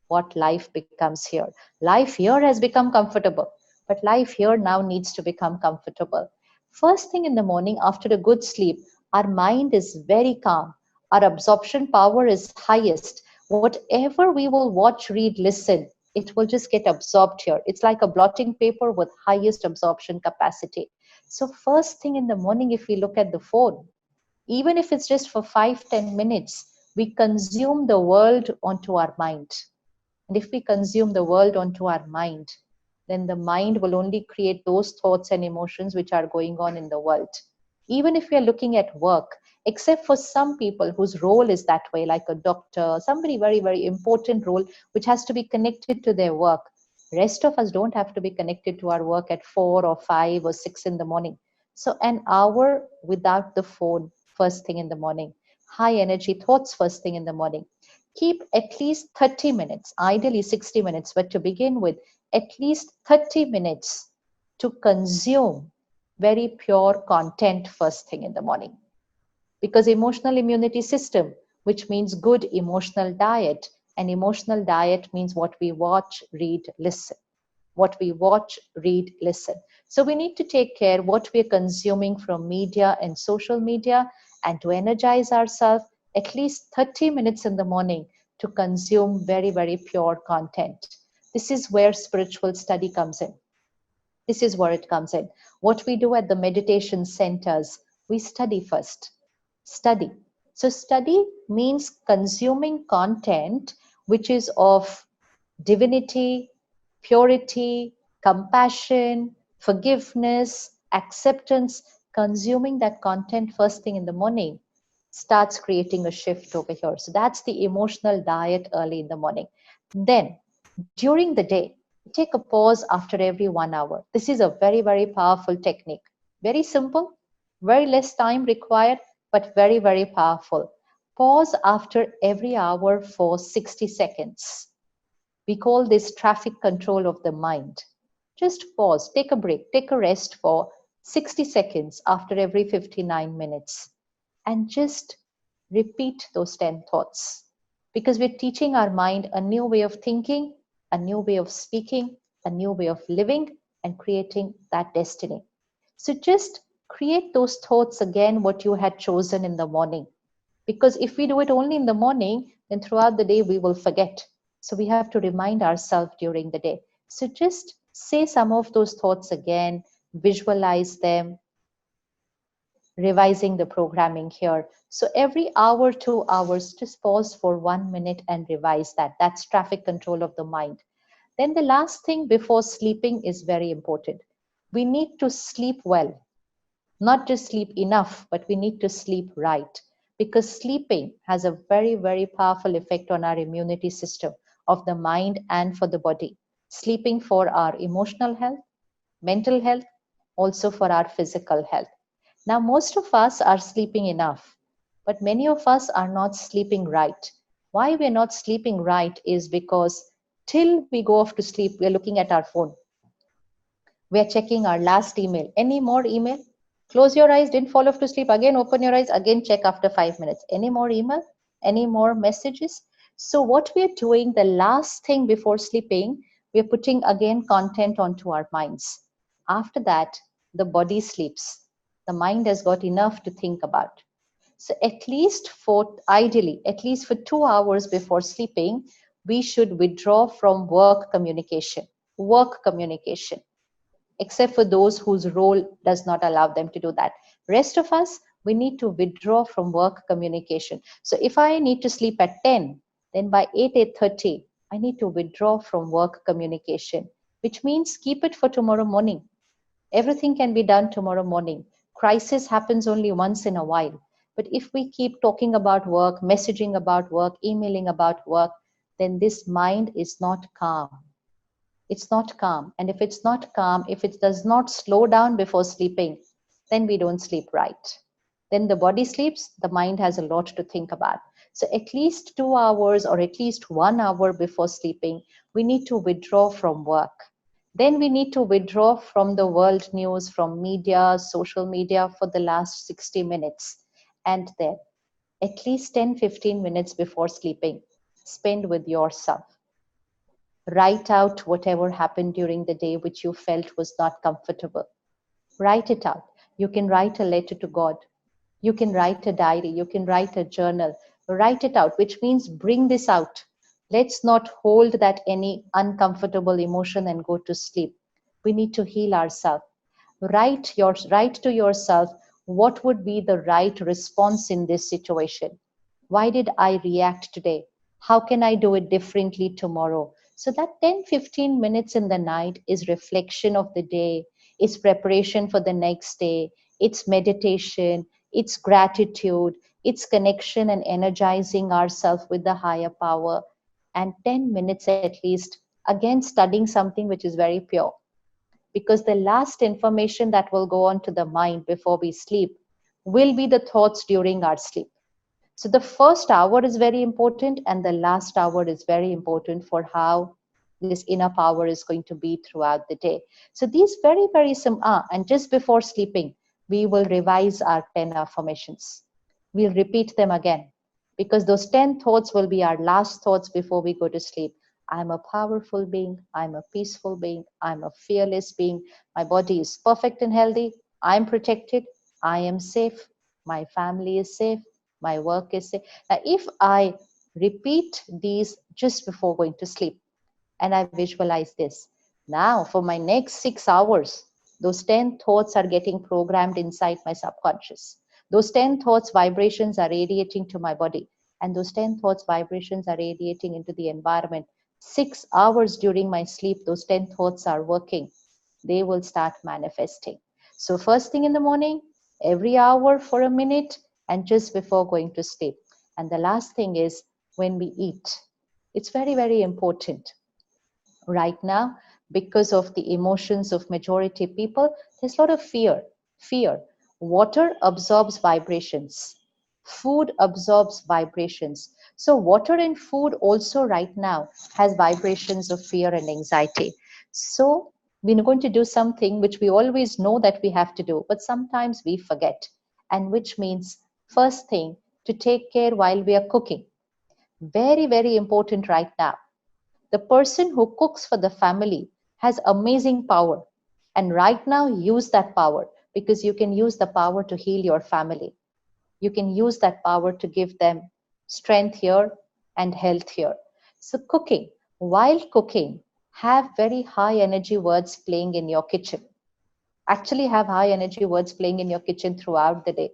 what life becomes here. Life here has become comfortable, but life here now needs to become comfortable. First thing in the morning after a good sleep, our mind is very calm. Our absorption power is highest. Whatever we will watch, read, listen, it will just get absorbed here. It's like a blotting paper with highest absorption capacity. So first thing in the morning, if we look at the phone, even if it's just for 5-10 minutes, we consume the world onto our mind. And if we consume the world onto our mind, then the mind will only create those thoughts and emotions which are going on in the world. Even if we are looking at work, except for some people whose role is that way, like a doctor, somebody very, very important role, which has to be connected to their work. Rest of us don't have to be connected to our work at 4 or 5 or 6 in the morning. So an hour without the phone first thing in the morning. High energy thoughts first thing in the morning. Keep at least 30 minutes, ideally 60 minutes, but to begin with, at least 30 minutes to consume very pure content first thing in the morning. Because emotional immunity system, which means good emotional diet, and emotional diet means what we watch, read, listen. What we watch, read, listen. So we need to take care what we're consuming from media and social media, and to energize ourselves, at least 30 minutes in the morning to consume very, very pure content. This is where spiritual study comes in. This is where it comes in. What we do at the meditation centers, we study first. Study. So study means consuming content which is of divinity, purity, compassion, forgiveness, acceptance. Consuming that content first thing in the morning starts creating a shift over here. So that's the emotional diet early in the morning. Then during the day, take a pause after every 1 hour. This is a very, very powerful technique. Very simple, very less time required, but very, very powerful. Pause after every hour for 60 seconds. We call this traffic control of the mind. Just pause, take a break, take a rest for 60 seconds after every 59 minutes. And just repeat those 10 thoughts. Because we're teaching our mind a new way of thinking, a new way of speaking, a new way of living, and creating that destiny. So just create those thoughts again, what you had chosen in the morning. Because if we do it only in the morning, then throughout the day we will forget. So we have to remind ourselves during the day. So just say some of those thoughts again, visualize them, revising the programming here. So every hour, 2 hours, just pause for 1 minute and revise that. That's traffic control of the mind. Then the last thing before sleeping is very important. We need to sleep well, not just sleep enough, but we need to sleep right. Because sleeping has a very, very powerful effect on our immunity system of the mind and for the body. Sleeping for our emotional health, mental health, also for our physical health. Now, most of us are sleeping enough, but many of us are not sleeping right. Why we're not sleeping right is because till we go off to sleep, we're looking at our phone. We're checking our last email. Any more email? Close your eyes, didn't fall off to sleep. Again, open your eyes, again check after 5 minutes. Any more email? Any more messages? So what we're doing, the last thing before sleeping, we're putting again content onto our minds. After that, the body sleeps. The mind has got enough to think about. So at least for, ideally, at least for 2 hours before sleeping, we should withdraw from work communication. Work communication, except for those whose role does not allow them to do that. Rest of us, we need to withdraw from work communication. So if I need to sleep at 10, then by 8, 8:30, I need to withdraw from work communication, which means keep it for tomorrow morning. Everything can be done tomorrow morning. Crisis happens only once in a while. But if we keep talking about work, messaging about work, emailing about work, then this mind is not calm. It's not calm. And if it's not calm, if it does not slow down before sleeping, then we don't sleep right. Then the body sleeps, the mind has a lot to think about. So at least 2 hours or at least 1 hour before sleeping, we need to withdraw from work. Then we need to withdraw from the world news, from media, social media for the last 60 minutes. And then at least 10, 15 minutes before sleeping, spend with yourself. Write out whatever happened during the day which you felt was not comfortable. Write it out. You can write a letter to God. You can write a diary. You can write a journal. Write it out, which means bring this out. Let's not hold that any uncomfortable emotion and go to sleep. We need to heal ourselves. Write to yourself what would be the right response in this situation. Why did I react today? How can I do it differently tomorrow? So that 10, 15 minutes in the night is reflection of the day, it's preparation for the next day, it's meditation, it's gratitude, it's connection and energizing ourselves with the higher power. And 10 minutes at least, again, studying something which is very pure. Because the last information that will go on to the mind before we sleep will be the thoughts during our sleep. So the first hour is very important, and the last hour is very important for how this inner power is going to be throughout the day. So these very, very simple. And just before sleeping, we will revise our 10 affirmations. We'll repeat them again because those 10 thoughts will be our last thoughts before we go to sleep. I'm a powerful being. I'm a peaceful being. I'm a fearless being. My body is perfect and healthy. I'm protected. I am safe. My family is safe. My work is safe. Now, if I repeat these just before going to sleep and I visualize this, now for my next 6 hours, those 10 thoughts are getting programmed inside my subconscious. Those 10 thoughts, vibrations are radiating to my body, and those 10 thoughts, vibrations are radiating into the environment. 6 hours during my sleep, those 10 thoughts are working. They will start manifesting. So, first thing in the morning, every hour for a minute, and just before going to sleep. And the last thing is when we eat. It's very, very important. Right now, because of the emotions of majority people, there's a lot of fear. Water absorbs vibrations, food absorbs vibrations. So water and food also right now has vibrations of fear and anxiety. So we're going to do something which we always know that we have to do, but sometimes we forget, and which means first thing, to take care while we are cooking. Very, very important right now. The person who cooks for the family has amazing power. And right now, use that power, because you can use the power to heal your family. You can use that power to give them strength here and health here. So cooking, while cooking, have very high energy words playing in your kitchen. Actually have high energy words playing in your kitchen throughout the day.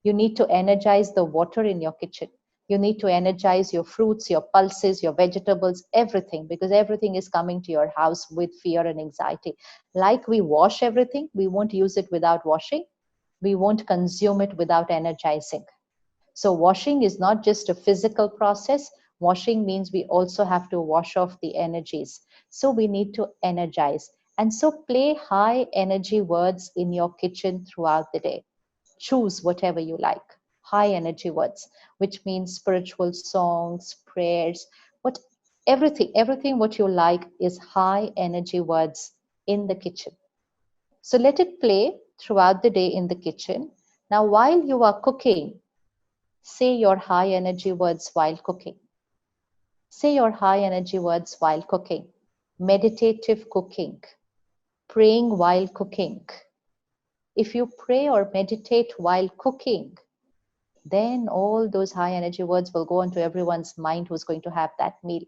You need to energize the water in your kitchen. You need to energize your fruits, your pulses, your vegetables, everything, because everything is coming to your house with fear and anxiety. Like we wash everything, we won't use it without washing. We won't consume it without energizing. So washing is not just a physical process. Washing means we also have to wash off the energies. So we need to energize. And so play high energy words in your kitchen throughout the day. Choose whatever you like. High energy words, which means spiritual songs, prayers, what everything what you like is high energy words in the kitchen. So let it play throughout the day in the kitchen. Now, while you are cooking, say your high energy words while cooking. Say your high energy words while cooking. Meditative cooking. Praying while cooking. If you pray or meditate while cooking, then all those high energy words will go into everyone's mind who's going to have that meal.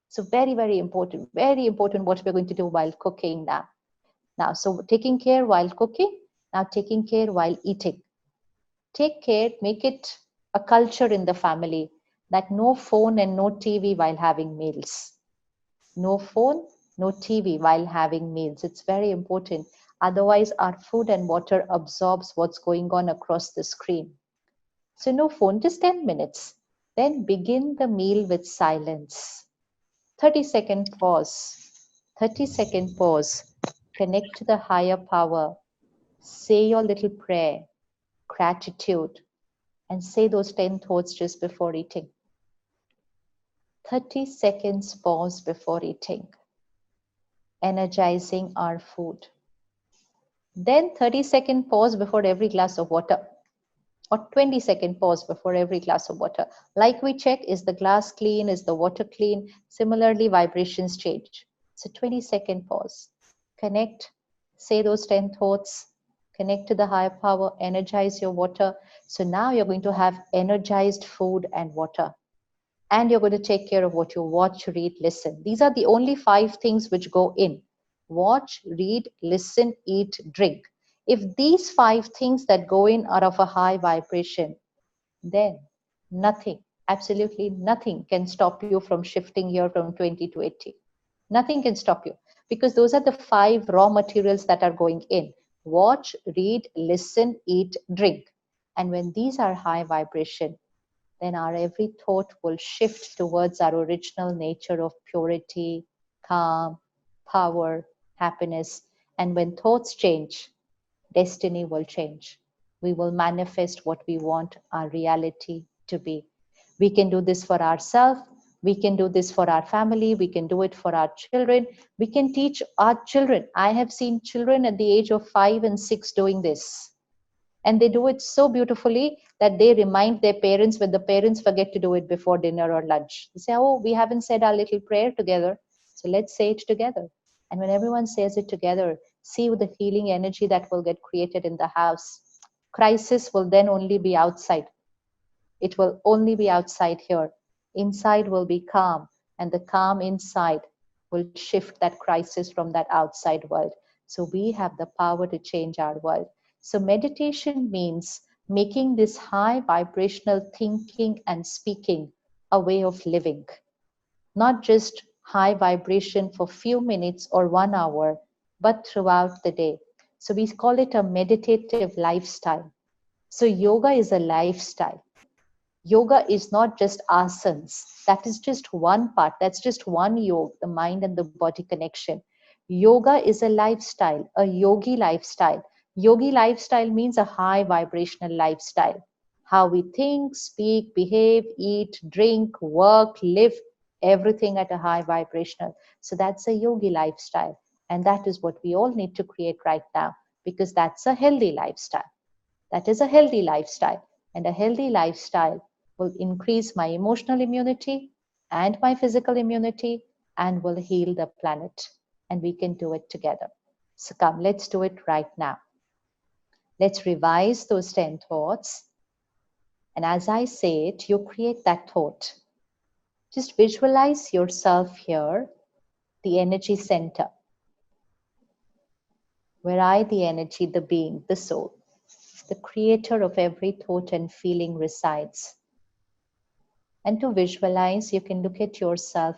So very important what we're going to do while cooking now. So taking care while cooking, now taking care while eating. Take care, make it a culture in the family that no phone and no TV while having meals. No phone, no TV while having meals. It's very important. Otherwise, our food and water absorbs what's going on across the screen. So no phone, just 10 minutes. Then begin the meal with silence. 30-second pause. 30-second pause. Connect to the higher power. Say your little prayer, gratitude, and say those 10 thoughts just before eating. 30 seconds pause before eating. Energizing our food. Then 30-second pause before every glass of water, or 20-second pause before every glass of water. Like we check, is the glass clean? Is the water clean? Similarly, vibrations change. So 20-second pause. Connect, say those 10 thoughts, connect to the higher power, energize your water. So now you're going to have energized food and water. And you're going to take care of what you watch, read, listen. These are the only 5 things which go in. Watch, read, listen, eat, drink. If these 5 things that go in are of a high vibration, then nothing, absolutely nothing can stop you from shifting here from 20 to 80. Nothing can stop you, because those are the 5 raw materials that are going in. Watch, read, listen, eat, drink. And when these are high vibration, then our every thought will shift towards our original nature of purity, calm, power, happiness. And when thoughts change, destiny will change. We will manifest what we want our reality to be. We can do this for ourselves. We can do this for our family. We can do it for our children. We can teach our children. I have seen children at the age of 5 and 6 doing this. And they do it so beautifully that they remind their parents when the parents forget to do it before dinner or lunch. They say, oh, we haven't said our little prayer together, so let's say it together. And when everyone says it together, see the healing energy that will get created in the house. Crisis will then only be outside. It will only be outside here. Inside will be calm, and the calm inside will shift that crisis from that outside world. So we have the power to change our world. So meditation means making this high vibrational thinking and speaking a way of living, not just high vibration for few minutes or 1 hour, but throughout the day. So we call it a meditative lifestyle. So yoga is a lifestyle. Yoga is not just asanas. That is just one part. That's just one yoga, the mind and the body connection. Yoga is a lifestyle, a yogi lifestyle. Yogi lifestyle means a high vibrational lifestyle. How we think, speak, behave, eat, drink, work, live, everything at a high vibrational. So that's a yogi lifestyle. And that is what we all need to create right now, because that's a healthy lifestyle. That is a healthy lifestyle. And a healthy lifestyle will increase my emotional immunity and my physical immunity and will heal the planet. And we can do it together. So come, let's do it right now. Let's revise those 10 thoughts. And as I say it, you create that thought. Just visualize yourself here, the energy center, where I, the energy, the being, the soul, the creator of every thought and feeling resides. And to visualize, you can look at yourself,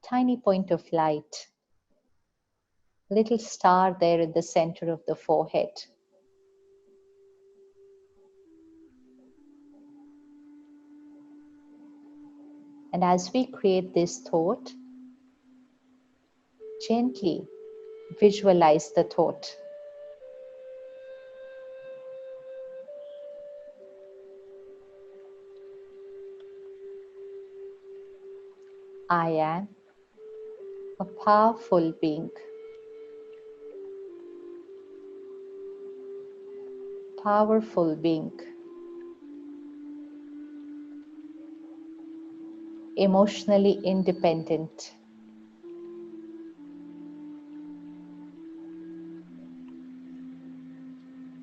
tiny point of light, little star there in the center of the forehead. And as we create this thought, gently visualize the thought. I am a powerful being. Powerful being. Emotionally independent.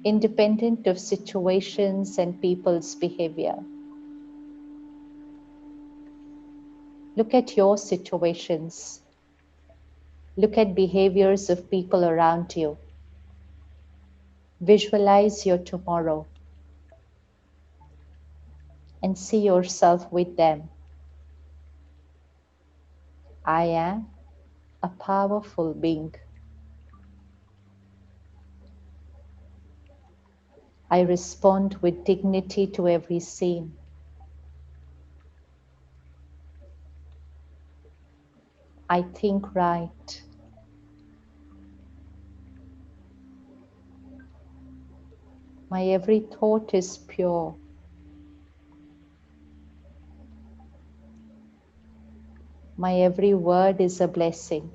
Independent of situations and people's behavior. Look at your situations. Look at behaviors of people around you. Visualize your tomorrow and see yourself with them. I am a powerful being. I respond with dignity to every scene. I think right. My every thought is pure. My every word is a blessing.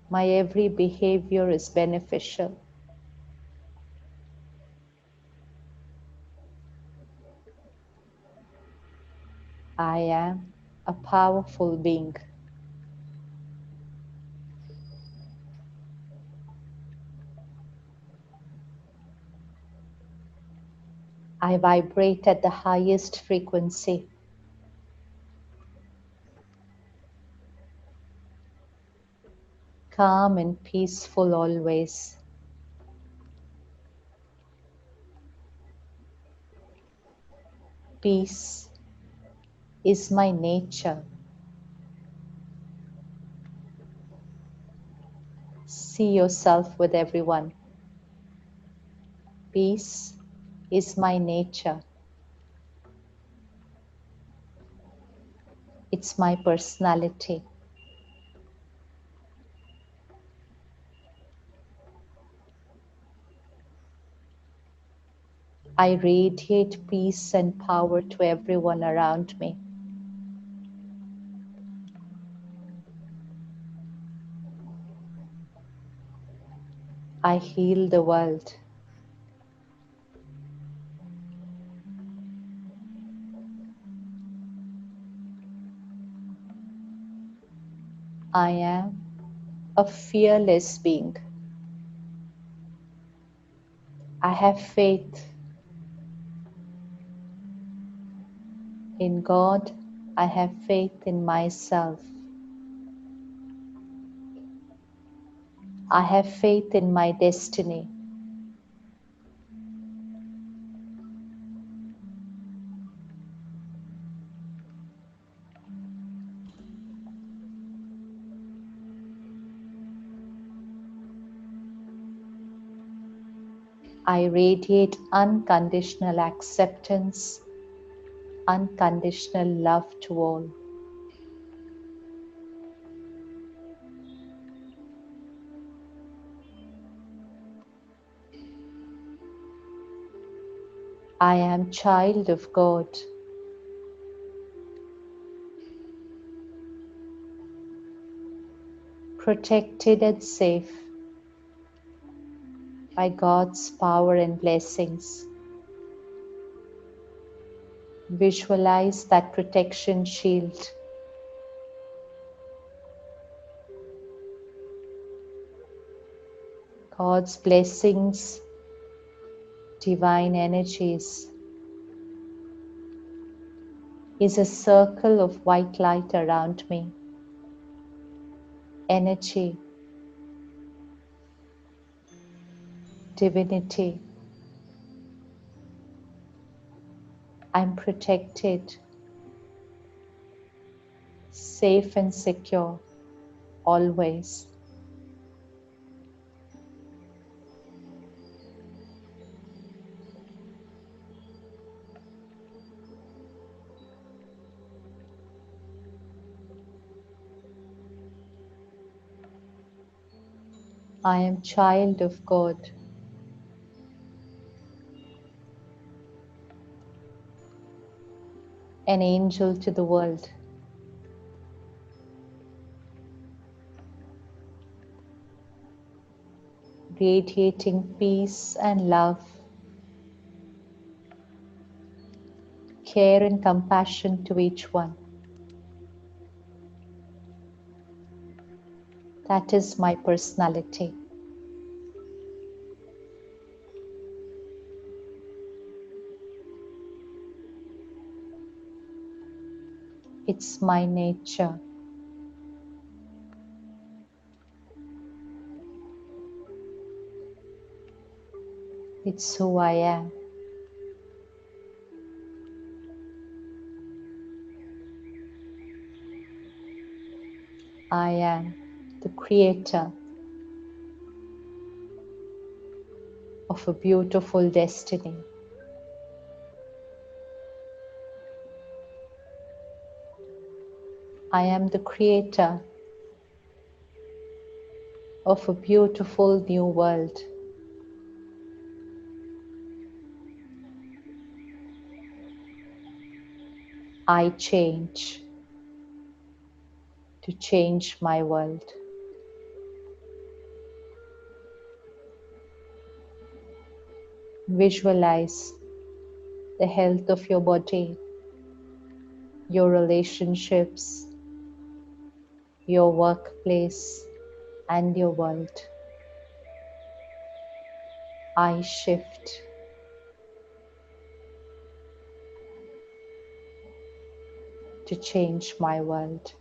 My every behavior is beneficial. I am a powerful being. I vibrate at the highest frequency. Calm and peaceful always. Peace is my nature. See yourself with everyone. Peace is my nature. It's my personality. I radiate peace and power to everyone around me. I heal the world. I am a fearless being. I have faith in God. I have faith in myself. I have faith in my destiny. I radiate unconditional acceptance, unconditional love to all. I am child of God. Protected and safe by God's power and blessings. Visualize that protection shield. God's blessings divine energies is a circle of white light around me. Energy, divinity. I'm protected, safe and secure, always. I am child of God. An angel to the world. Radiating peace and love, care and compassion to each one. That is my personality. It's my nature. It's who I am. I am the creator of a beautiful destiny. I am the creator of a beautiful new world. I change to change my world. Visualize the health of your body, your relationships, your workplace, and your world. I shift to change my world.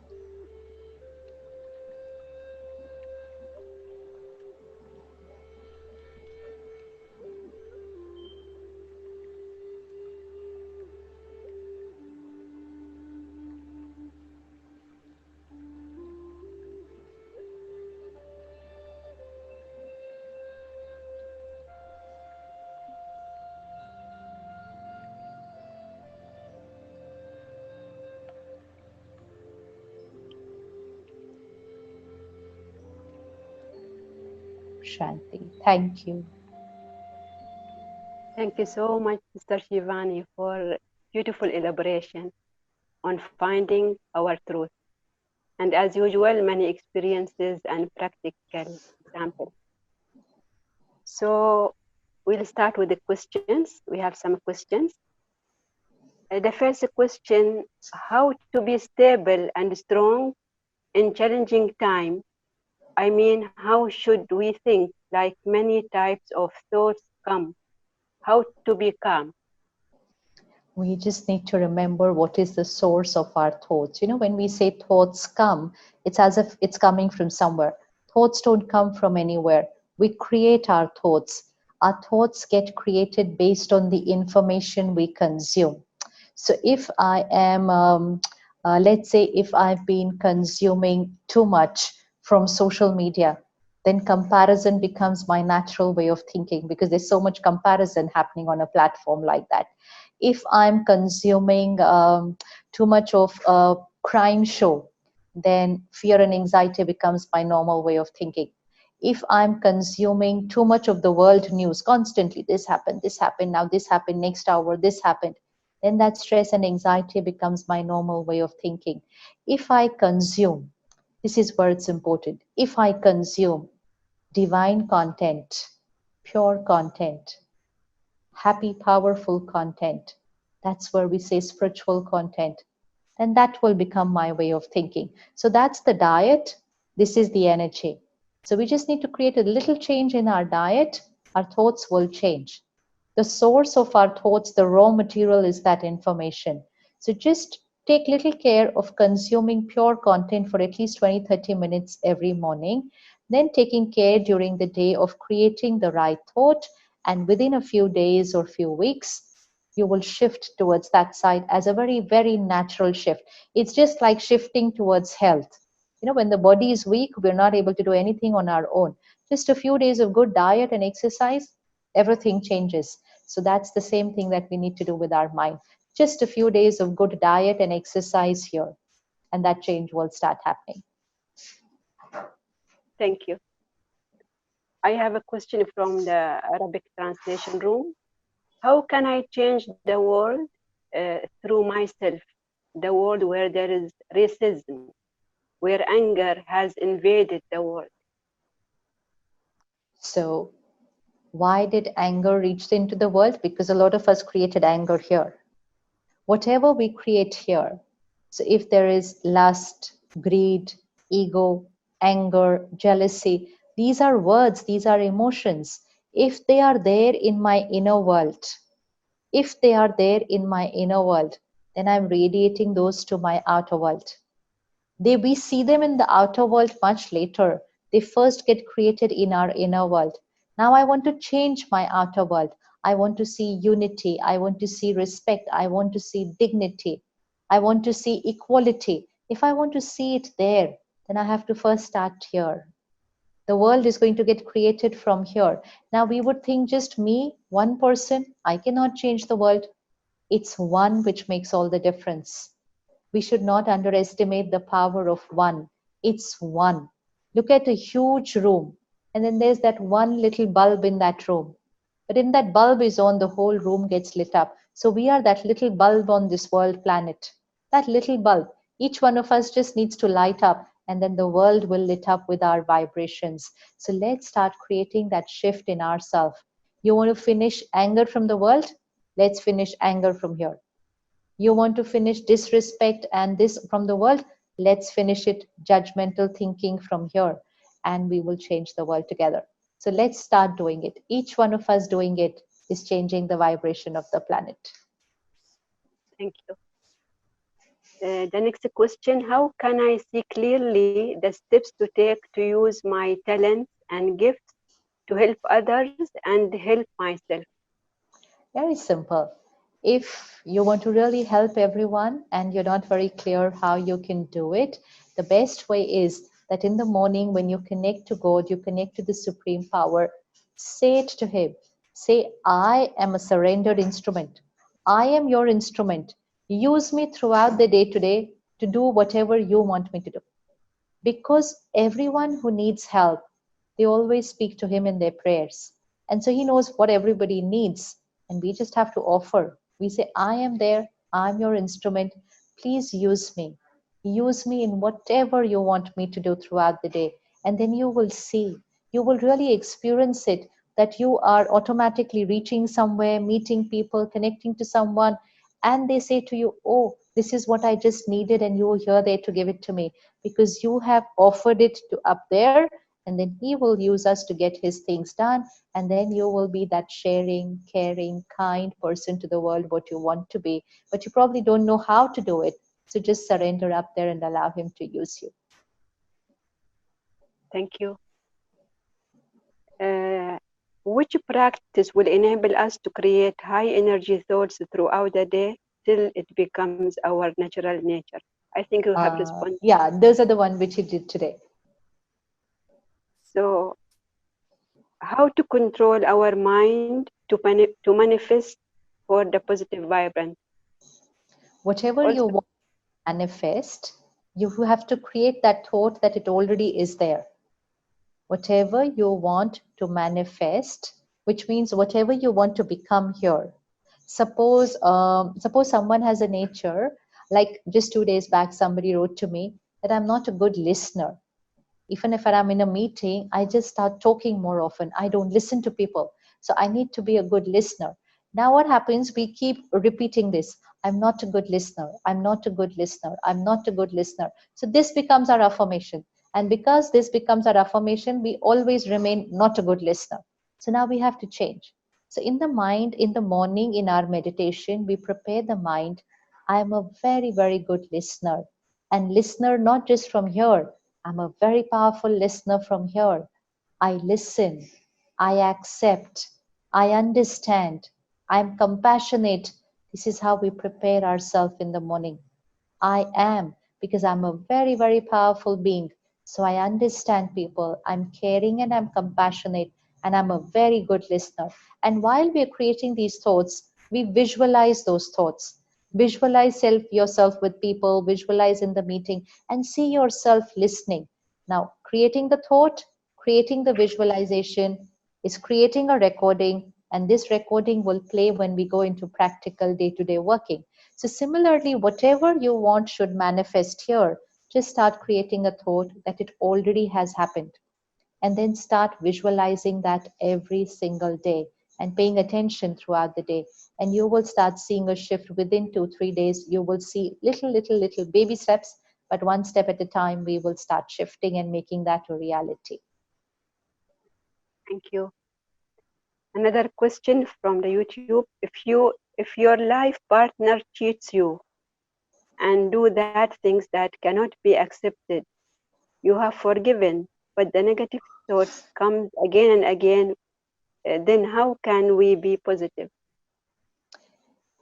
Shanti. Thank you. Thank you so much, Sister Shivani, for beautiful elaboration on finding our truth. And as usual, many experiences and practical examples. So we'll start with the questions. We have some questions. The first question, how to be stable and strong in challenging time? I mean, how should we think? Like many types of thoughts come. How to be calm? We just need to remember what is the source of our thoughts. You know, when we say thoughts come, it's as if it's coming from somewhere. Thoughts don't come from anywhere. We create our thoughts. Our thoughts get created based on the information we consume. So if I am, let's say, if I've been consuming too much from social media, then comparison becomes my natural way of thinking because there's so much comparison happening on a platform like that. If I'm consuming too much of a crime show, then fear and anxiety becomes my normal way of thinking. If I'm consuming too much of the world news constantly, this happened, now this happened, next hour, this happened, then that stress and anxiety becomes my normal way of thinking. If I consume, this is where it's important, if I consume divine content, pure content, happy, powerful content, that's where we say spiritual content, then that will become my way of thinking. So that's the diet. This is the energy. So we just need to create a little change in our diet. Our thoughts will change. The source of our thoughts, the raw material is that information. So just take little care of consuming pure content for at least 20-30 minutes every morning, then taking care during the day of creating the right thought, and within a few days or few weeks, you will shift towards that side as a very, very natural shift. It's just like shifting towards health. You know, when the body is weak, we're not able to do anything on our own. Just a few days of good diet and exercise, everything changes. So that's the same thing that we need to do with our mind. Just a few days of good diet and exercise here, and that change will start happening. Thank you. I have a question from the Arabic translation room. How can I change the world through myself? The world where there is racism, where anger has invaded the world. So why did anger reach into the world? Because a lot of us created anger here. Whatever we create here, so if there is lust, greed, ego, anger, jealousy, these are words, these are emotions. If they are there in my inner world, if they are there in my inner world, then I'm radiating those to my outer world. We see them in the outer world much later. They first get created in our inner world. Now I want to change my outer world. I want to see unity. I want to see respect. I want to see dignity. I want to see equality. If I want to see it there, then I have to first start here. The world is going to get created from here. Now we would think just me, one person, I cannot change the world. It's one which makes all the difference. We should not underestimate the power of one. It's one. Look at a huge room, and then there's that one little bulb in that room. But if that bulb is on, the whole room gets lit up. So we are that little bulb on this world planet. That little bulb. Each one of us just needs to light up, and then the world will lit up with our vibrations. So let's start creating that shift in ourselves. You want to finish anger from the world? Let's finish anger from here. You want to finish disrespect and this from the world? Let's finish it judgmental thinking from here, and we will change the world together. So let's start doing it. Each one of us doing it is changing the vibration of the planet. Thank you. The next question, how can I see clearly the steps to take to use my talents and gifts to help others and help myself? Very simple. If you want to really help everyone and you're not very clear how you can do it, the best way is that in the morning when you connect to God, you connect to the Supreme Power, say it to Him. Say, I am a surrendered instrument. I am your instrument. Use me throughout the day today to do whatever you want me to do. Because everyone who needs help, they always speak to Him in their prayers. And so He knows what everybody needs. And we just have to offer. We say, I am there. I'm your instrument. Please use me. Use me in whatever you want me to do throughout the day. And then you will see, you will really experience it, that you are automatically reaching somewhere, meeting people, connecting to someone. And they say to you, oh, this is what I just needed. And you are here there to give it to me, because you have offered it to up there, and then He will use us to get His things done, and then you will be that sharing, caring, kind person to the world, what you want to be, but you probably don't know how to do it. So just surrender up there and allow Him to use you. Thank you. Which practice will enable us to create high energy thoughts throughout the day till it becomes our natural nature? I think you have responded. Yeah, those are the one which you did today. So, how to control our mind to manifest for the positive vibrant? Whatever Also, you want to manifest, you have to create that thought that it already is there. Whatever you want to manifest, which means whatever you want to become here. Suppose someone has a nature, like just 2 days back, somebody wrote to me that I'm not a good listener. Even if I'm in a meeting, I just start talking more often. I don't listen to people. So I need to be a good listener. Now what happens? We keep repeating this. I'm not a good listener. I'm not a good listener. I'm not a good listener. So this becomes our affirmation. And because this becomes our affirmation, we always remain not a good listener. So now we have to change. So in the mind, in the morning, in our meditation, we prepare the mind. I am a very, very good listener. And listener, not just from here. I'm a very powerful listener from here. I listen. I accept. I understand. I'm compassionate. This is how we prepare ourselves in the morning. I am, because I'm a very, very powerful being. So I understand people. I'm caring and I'm compassionate and I'm a very good listener. And while we're creating these thoughts, we visualize those thoughts. Visualize yourself with people, visualize in the meeting, and see yourself listening. Now, creating the thought, creating the visualization is creating a recording, and this recording will play when we go into practical day to day working. So similarly, whatever you want should manifest here. Just start creating a thought that it already has happened. And then start visualizing that every single day and paying attention throughout the day. And you will start seeing a shift within 2-3 days. You will see little baby steps, but one step at a time, we will start shifting and making that a reality. Thank you. Another question from the YouTube. If your life partner cheats you and do that things that cannot be accepted, you have forgiven, but the negative thoughts come again and again, then how can we be positive?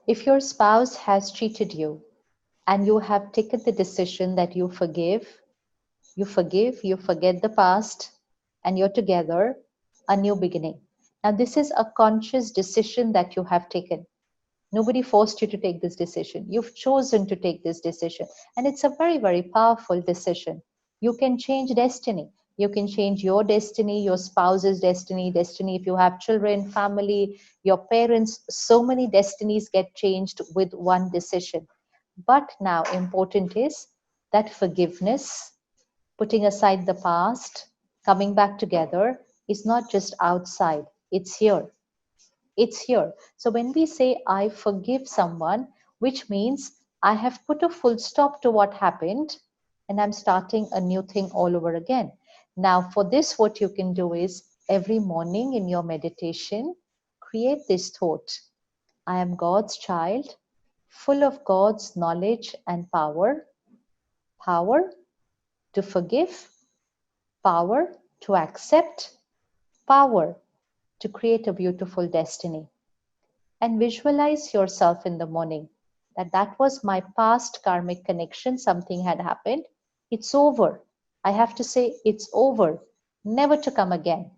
If your spouse has cheated you and you have taken the decision that you forgive, you forget the past, and you're together, a new beginning. Now, this is a conscious decision that you have taken. Nobody forced you to take this decision. You've chosen to take this decision. And it's a very, very powerful decision. You can change destiny. You can change your destiny, your spouse's destiny if you have children, family, your parents. So many destinies get changed with one decision. But now, important is that forgiveness, putting aside the past, coming back together, is not just outside, it's here. It's here. So when we say I forgive someone, which means I have put a full stop to what happened and I'm starting a new thing all over again. Now, for this, what you can do is every morning in your meditation, create this thought: I am God's child, full of God's knowledge and power to forgive, power to accept, power to create a beautiful destiny. And visualize yourself in the morning that was my past karmic connection. Something had happened. It's over. I have to say it's over, never to come again.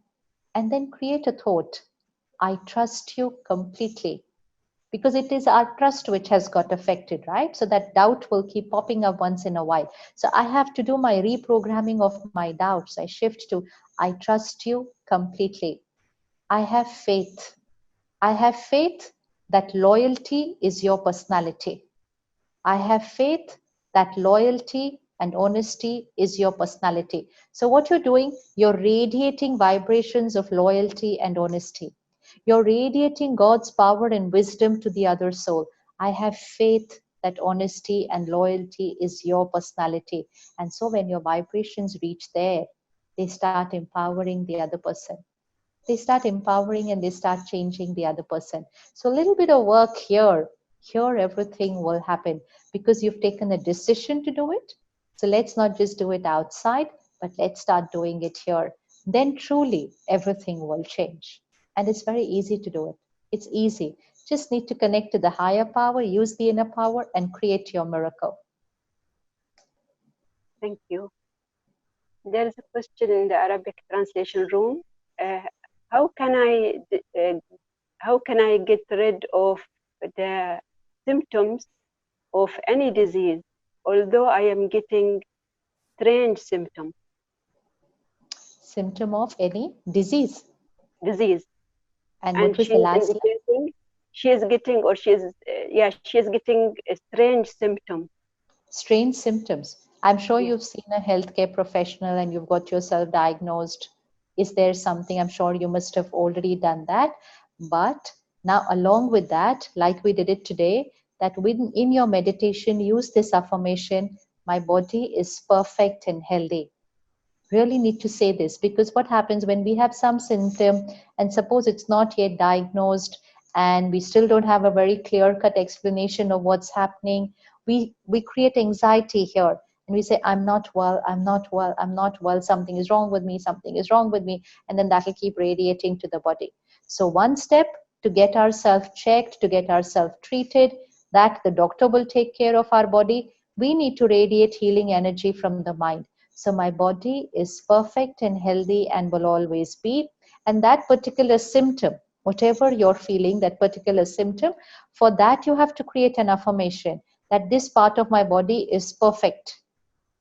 And then create a thought: I trust you completely. Because it is our trust which has got affected, right? So that doubt will keep popping up once in a while. So I have to do my reprogramming of my doubts. I shift to I trust you completely. I have faith. I have faith that loyalty is your personality. I have faith that loyalty and honesty is your personality. So, what you're doing, you're radiating vibrations of loyalty and honesty. You're radiating God's power and wisdom to the other soul. I have faith that honesty and loyalty is your personality. And so, when your vibrations reach there, they start empowering the other person. They start empowering and they start changing the other person. So a little bit of work here everything will happen because you've taken a decision to do it. So let's not just do it outside, but let's start doing it here. Then truly everything will change. And it's very easy to do it. It's easy. Just need to connect to the higher power, use the inner power, and create your miracle. Thank you. There is a question in the Arabic translation room. Uh, how can I uh, how can I get rid of the symptoms of any disease, although I am getting strange symptoms? Symptom of any disease. Disease. And And what was she the is last line? indicating she is getting, or she is getting a strange symptom. Strange symptoms. I'm sure Yes. you've seen a healthcare professional and you've got yourself diagnosed. Is there something? I'm sure you must have already done that. But now, along with that, like we did it today, that in your meditation, use this affirmation: my body is perfect and healthy. really need to say this, because what happens when we have some symptom and suppose it's not yet diagnosed and we still don't have a very clear cut explanation of what's happening, we create anxiety here, and we say, I'm not well, I'm not well, I'm not well, something is wrong with me, something is wrong with me, and then that will keep radiating to the body. So one step to get ourselves checked, to get ourselves treated, that the doctor will take care of our body, we need to radiate healing energy from the mind. So my body is perfect and healthy and will always be. And that particular symptom, whatever you're feeling, that particular symptom, for that you have to create an affirmation that this part of my body is perfect.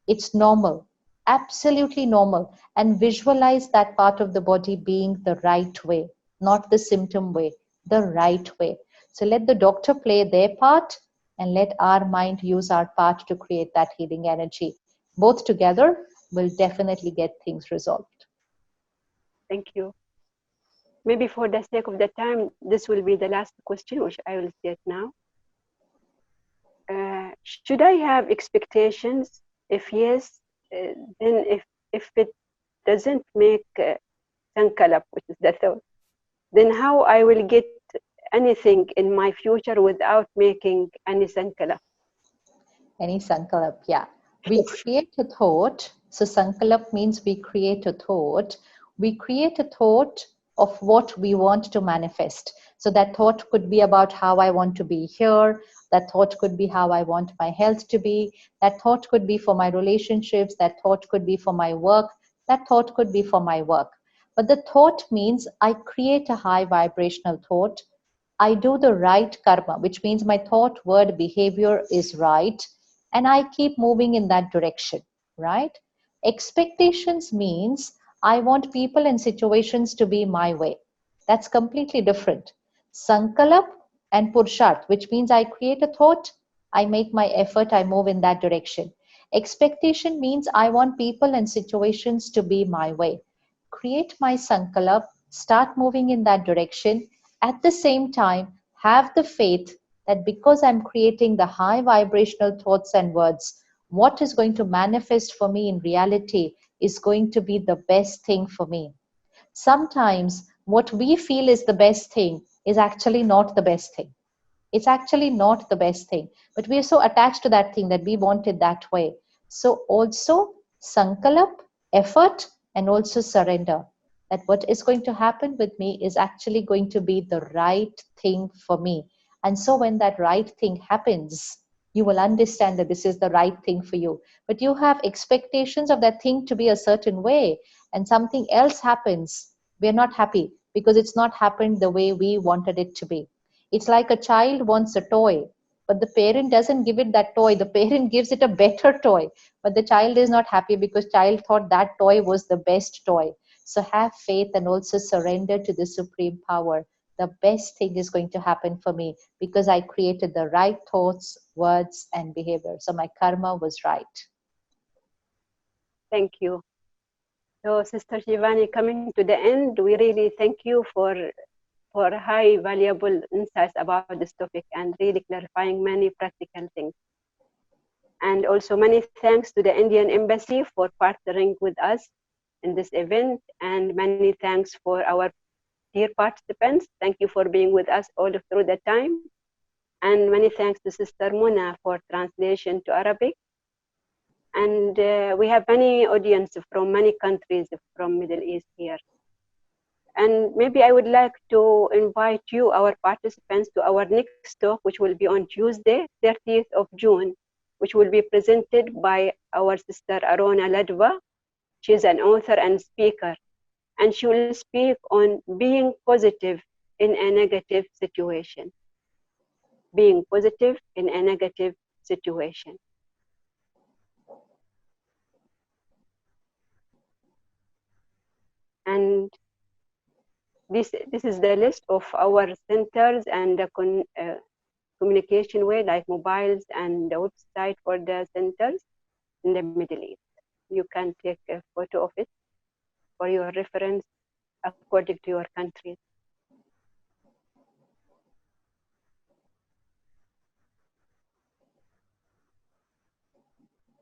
It's normal, absolutely normal. And visualize that part of the body being the right way, not the symptom way, the right way. So let the doctor play their part and let our mind use our part to create that healing energy. Both together will definitely get things resolved. Thank you. Maybe for the sake of the time, this will be the last question, which I will state now. Should I have expectations? If yes, then if it doesn't make sankalap, which is the thought, then how I will get anything in my future without making any sankalap? Any sankalp, yeah. We create a thought. So sankalp means we create a thought. We create a thought of what we want to manifest. So that thought could be about how I want to be here. That thought could be how I want my health to be. That thought could be for my relationships. That thought could be for my work. That thought could be for my work. But the thought means I create a high vibrational thought. I do the right karma, which means my thought, word, behavior is right, and I keep moving in that direction, right? Expectations means I want people and situations to be my way. That's completely different. Sankalp and Pursharth, which means I create a thought, I make my effort, I move in that direction. Expectation means I want people and situations to be my way. Create my Sankalp, start moving in that direction. At the same time, have the faith that because I'm creating the high vibrational thoughts and words, what is going to manifest for me in reality is going to be the best thing for me. Sometimes what we feel is the best thing is actually not the best thing. It's actually not the best thing, but we are so attached to that thing that we want it that way. So also sankalp, effort, and also surrender. That what is going to happen with me is actually going to be the right thing for me. And so when that right thing happens, you will understand that this is the right thing for you. But you have expectations of that thing to be a certain way, and something else happens. We're not happy because it's not happened the way we wanted it to be. It's like a child wants a toy, but the parent doesn't give it that toy. The parent gives it a better toy, but the child is not happy because child thought that toy was the best toy. So have faith and also surrender to the supreme power. The best thing is going to happen for me because I created the right thoughts, words, and behavior. So my karma was right. Thank you. So, Sister Shivani, coming to the end, we really thank you for high valuable insights about this topic and really clarifying many practical things. And also many thanks to the Indian Embassy for partnering with us in this event, and many thanks for our dear participants. Thank you for being with us all through the time. And many thanks to Sister Muna for translation to Arabic. And we have many audience from many countries from Middle East here. And maybe I would like to invite you, our participants, to our next talk, which will be on Tuesday, 30th of June, which will be presented by our sister Arona Ladva. She's an author and speaker, and she will speak on being positive in a negative situation. Being positive in a negative situation. And this is the list of our centers and the communication way, like mobiles and the website for the centers in the Middle East. You can take a photo of it for your reference according to your country.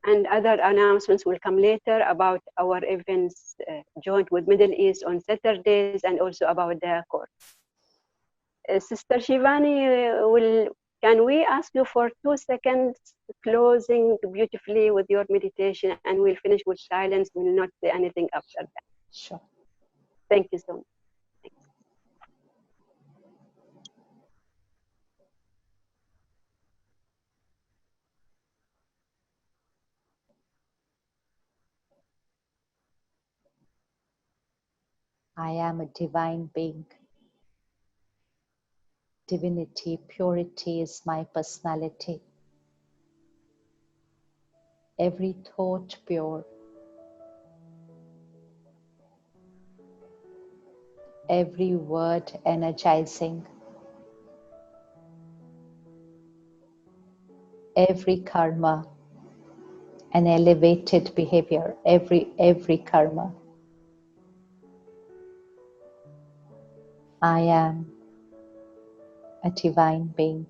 And other announcements will come later about our events joint with Middle East on Saturdays, and also about the course. Sister Shivani, can we ask you for 2 seconds closing beautifully with your meditation, and we'll finish with silence. We'll not say anything after that. Sure. Thank you so much. I am a divine being. Divinity, purity is my personality. Every thought pure. Every word energizing. Every karma an elevated behavior. Every karma. I am a divine being.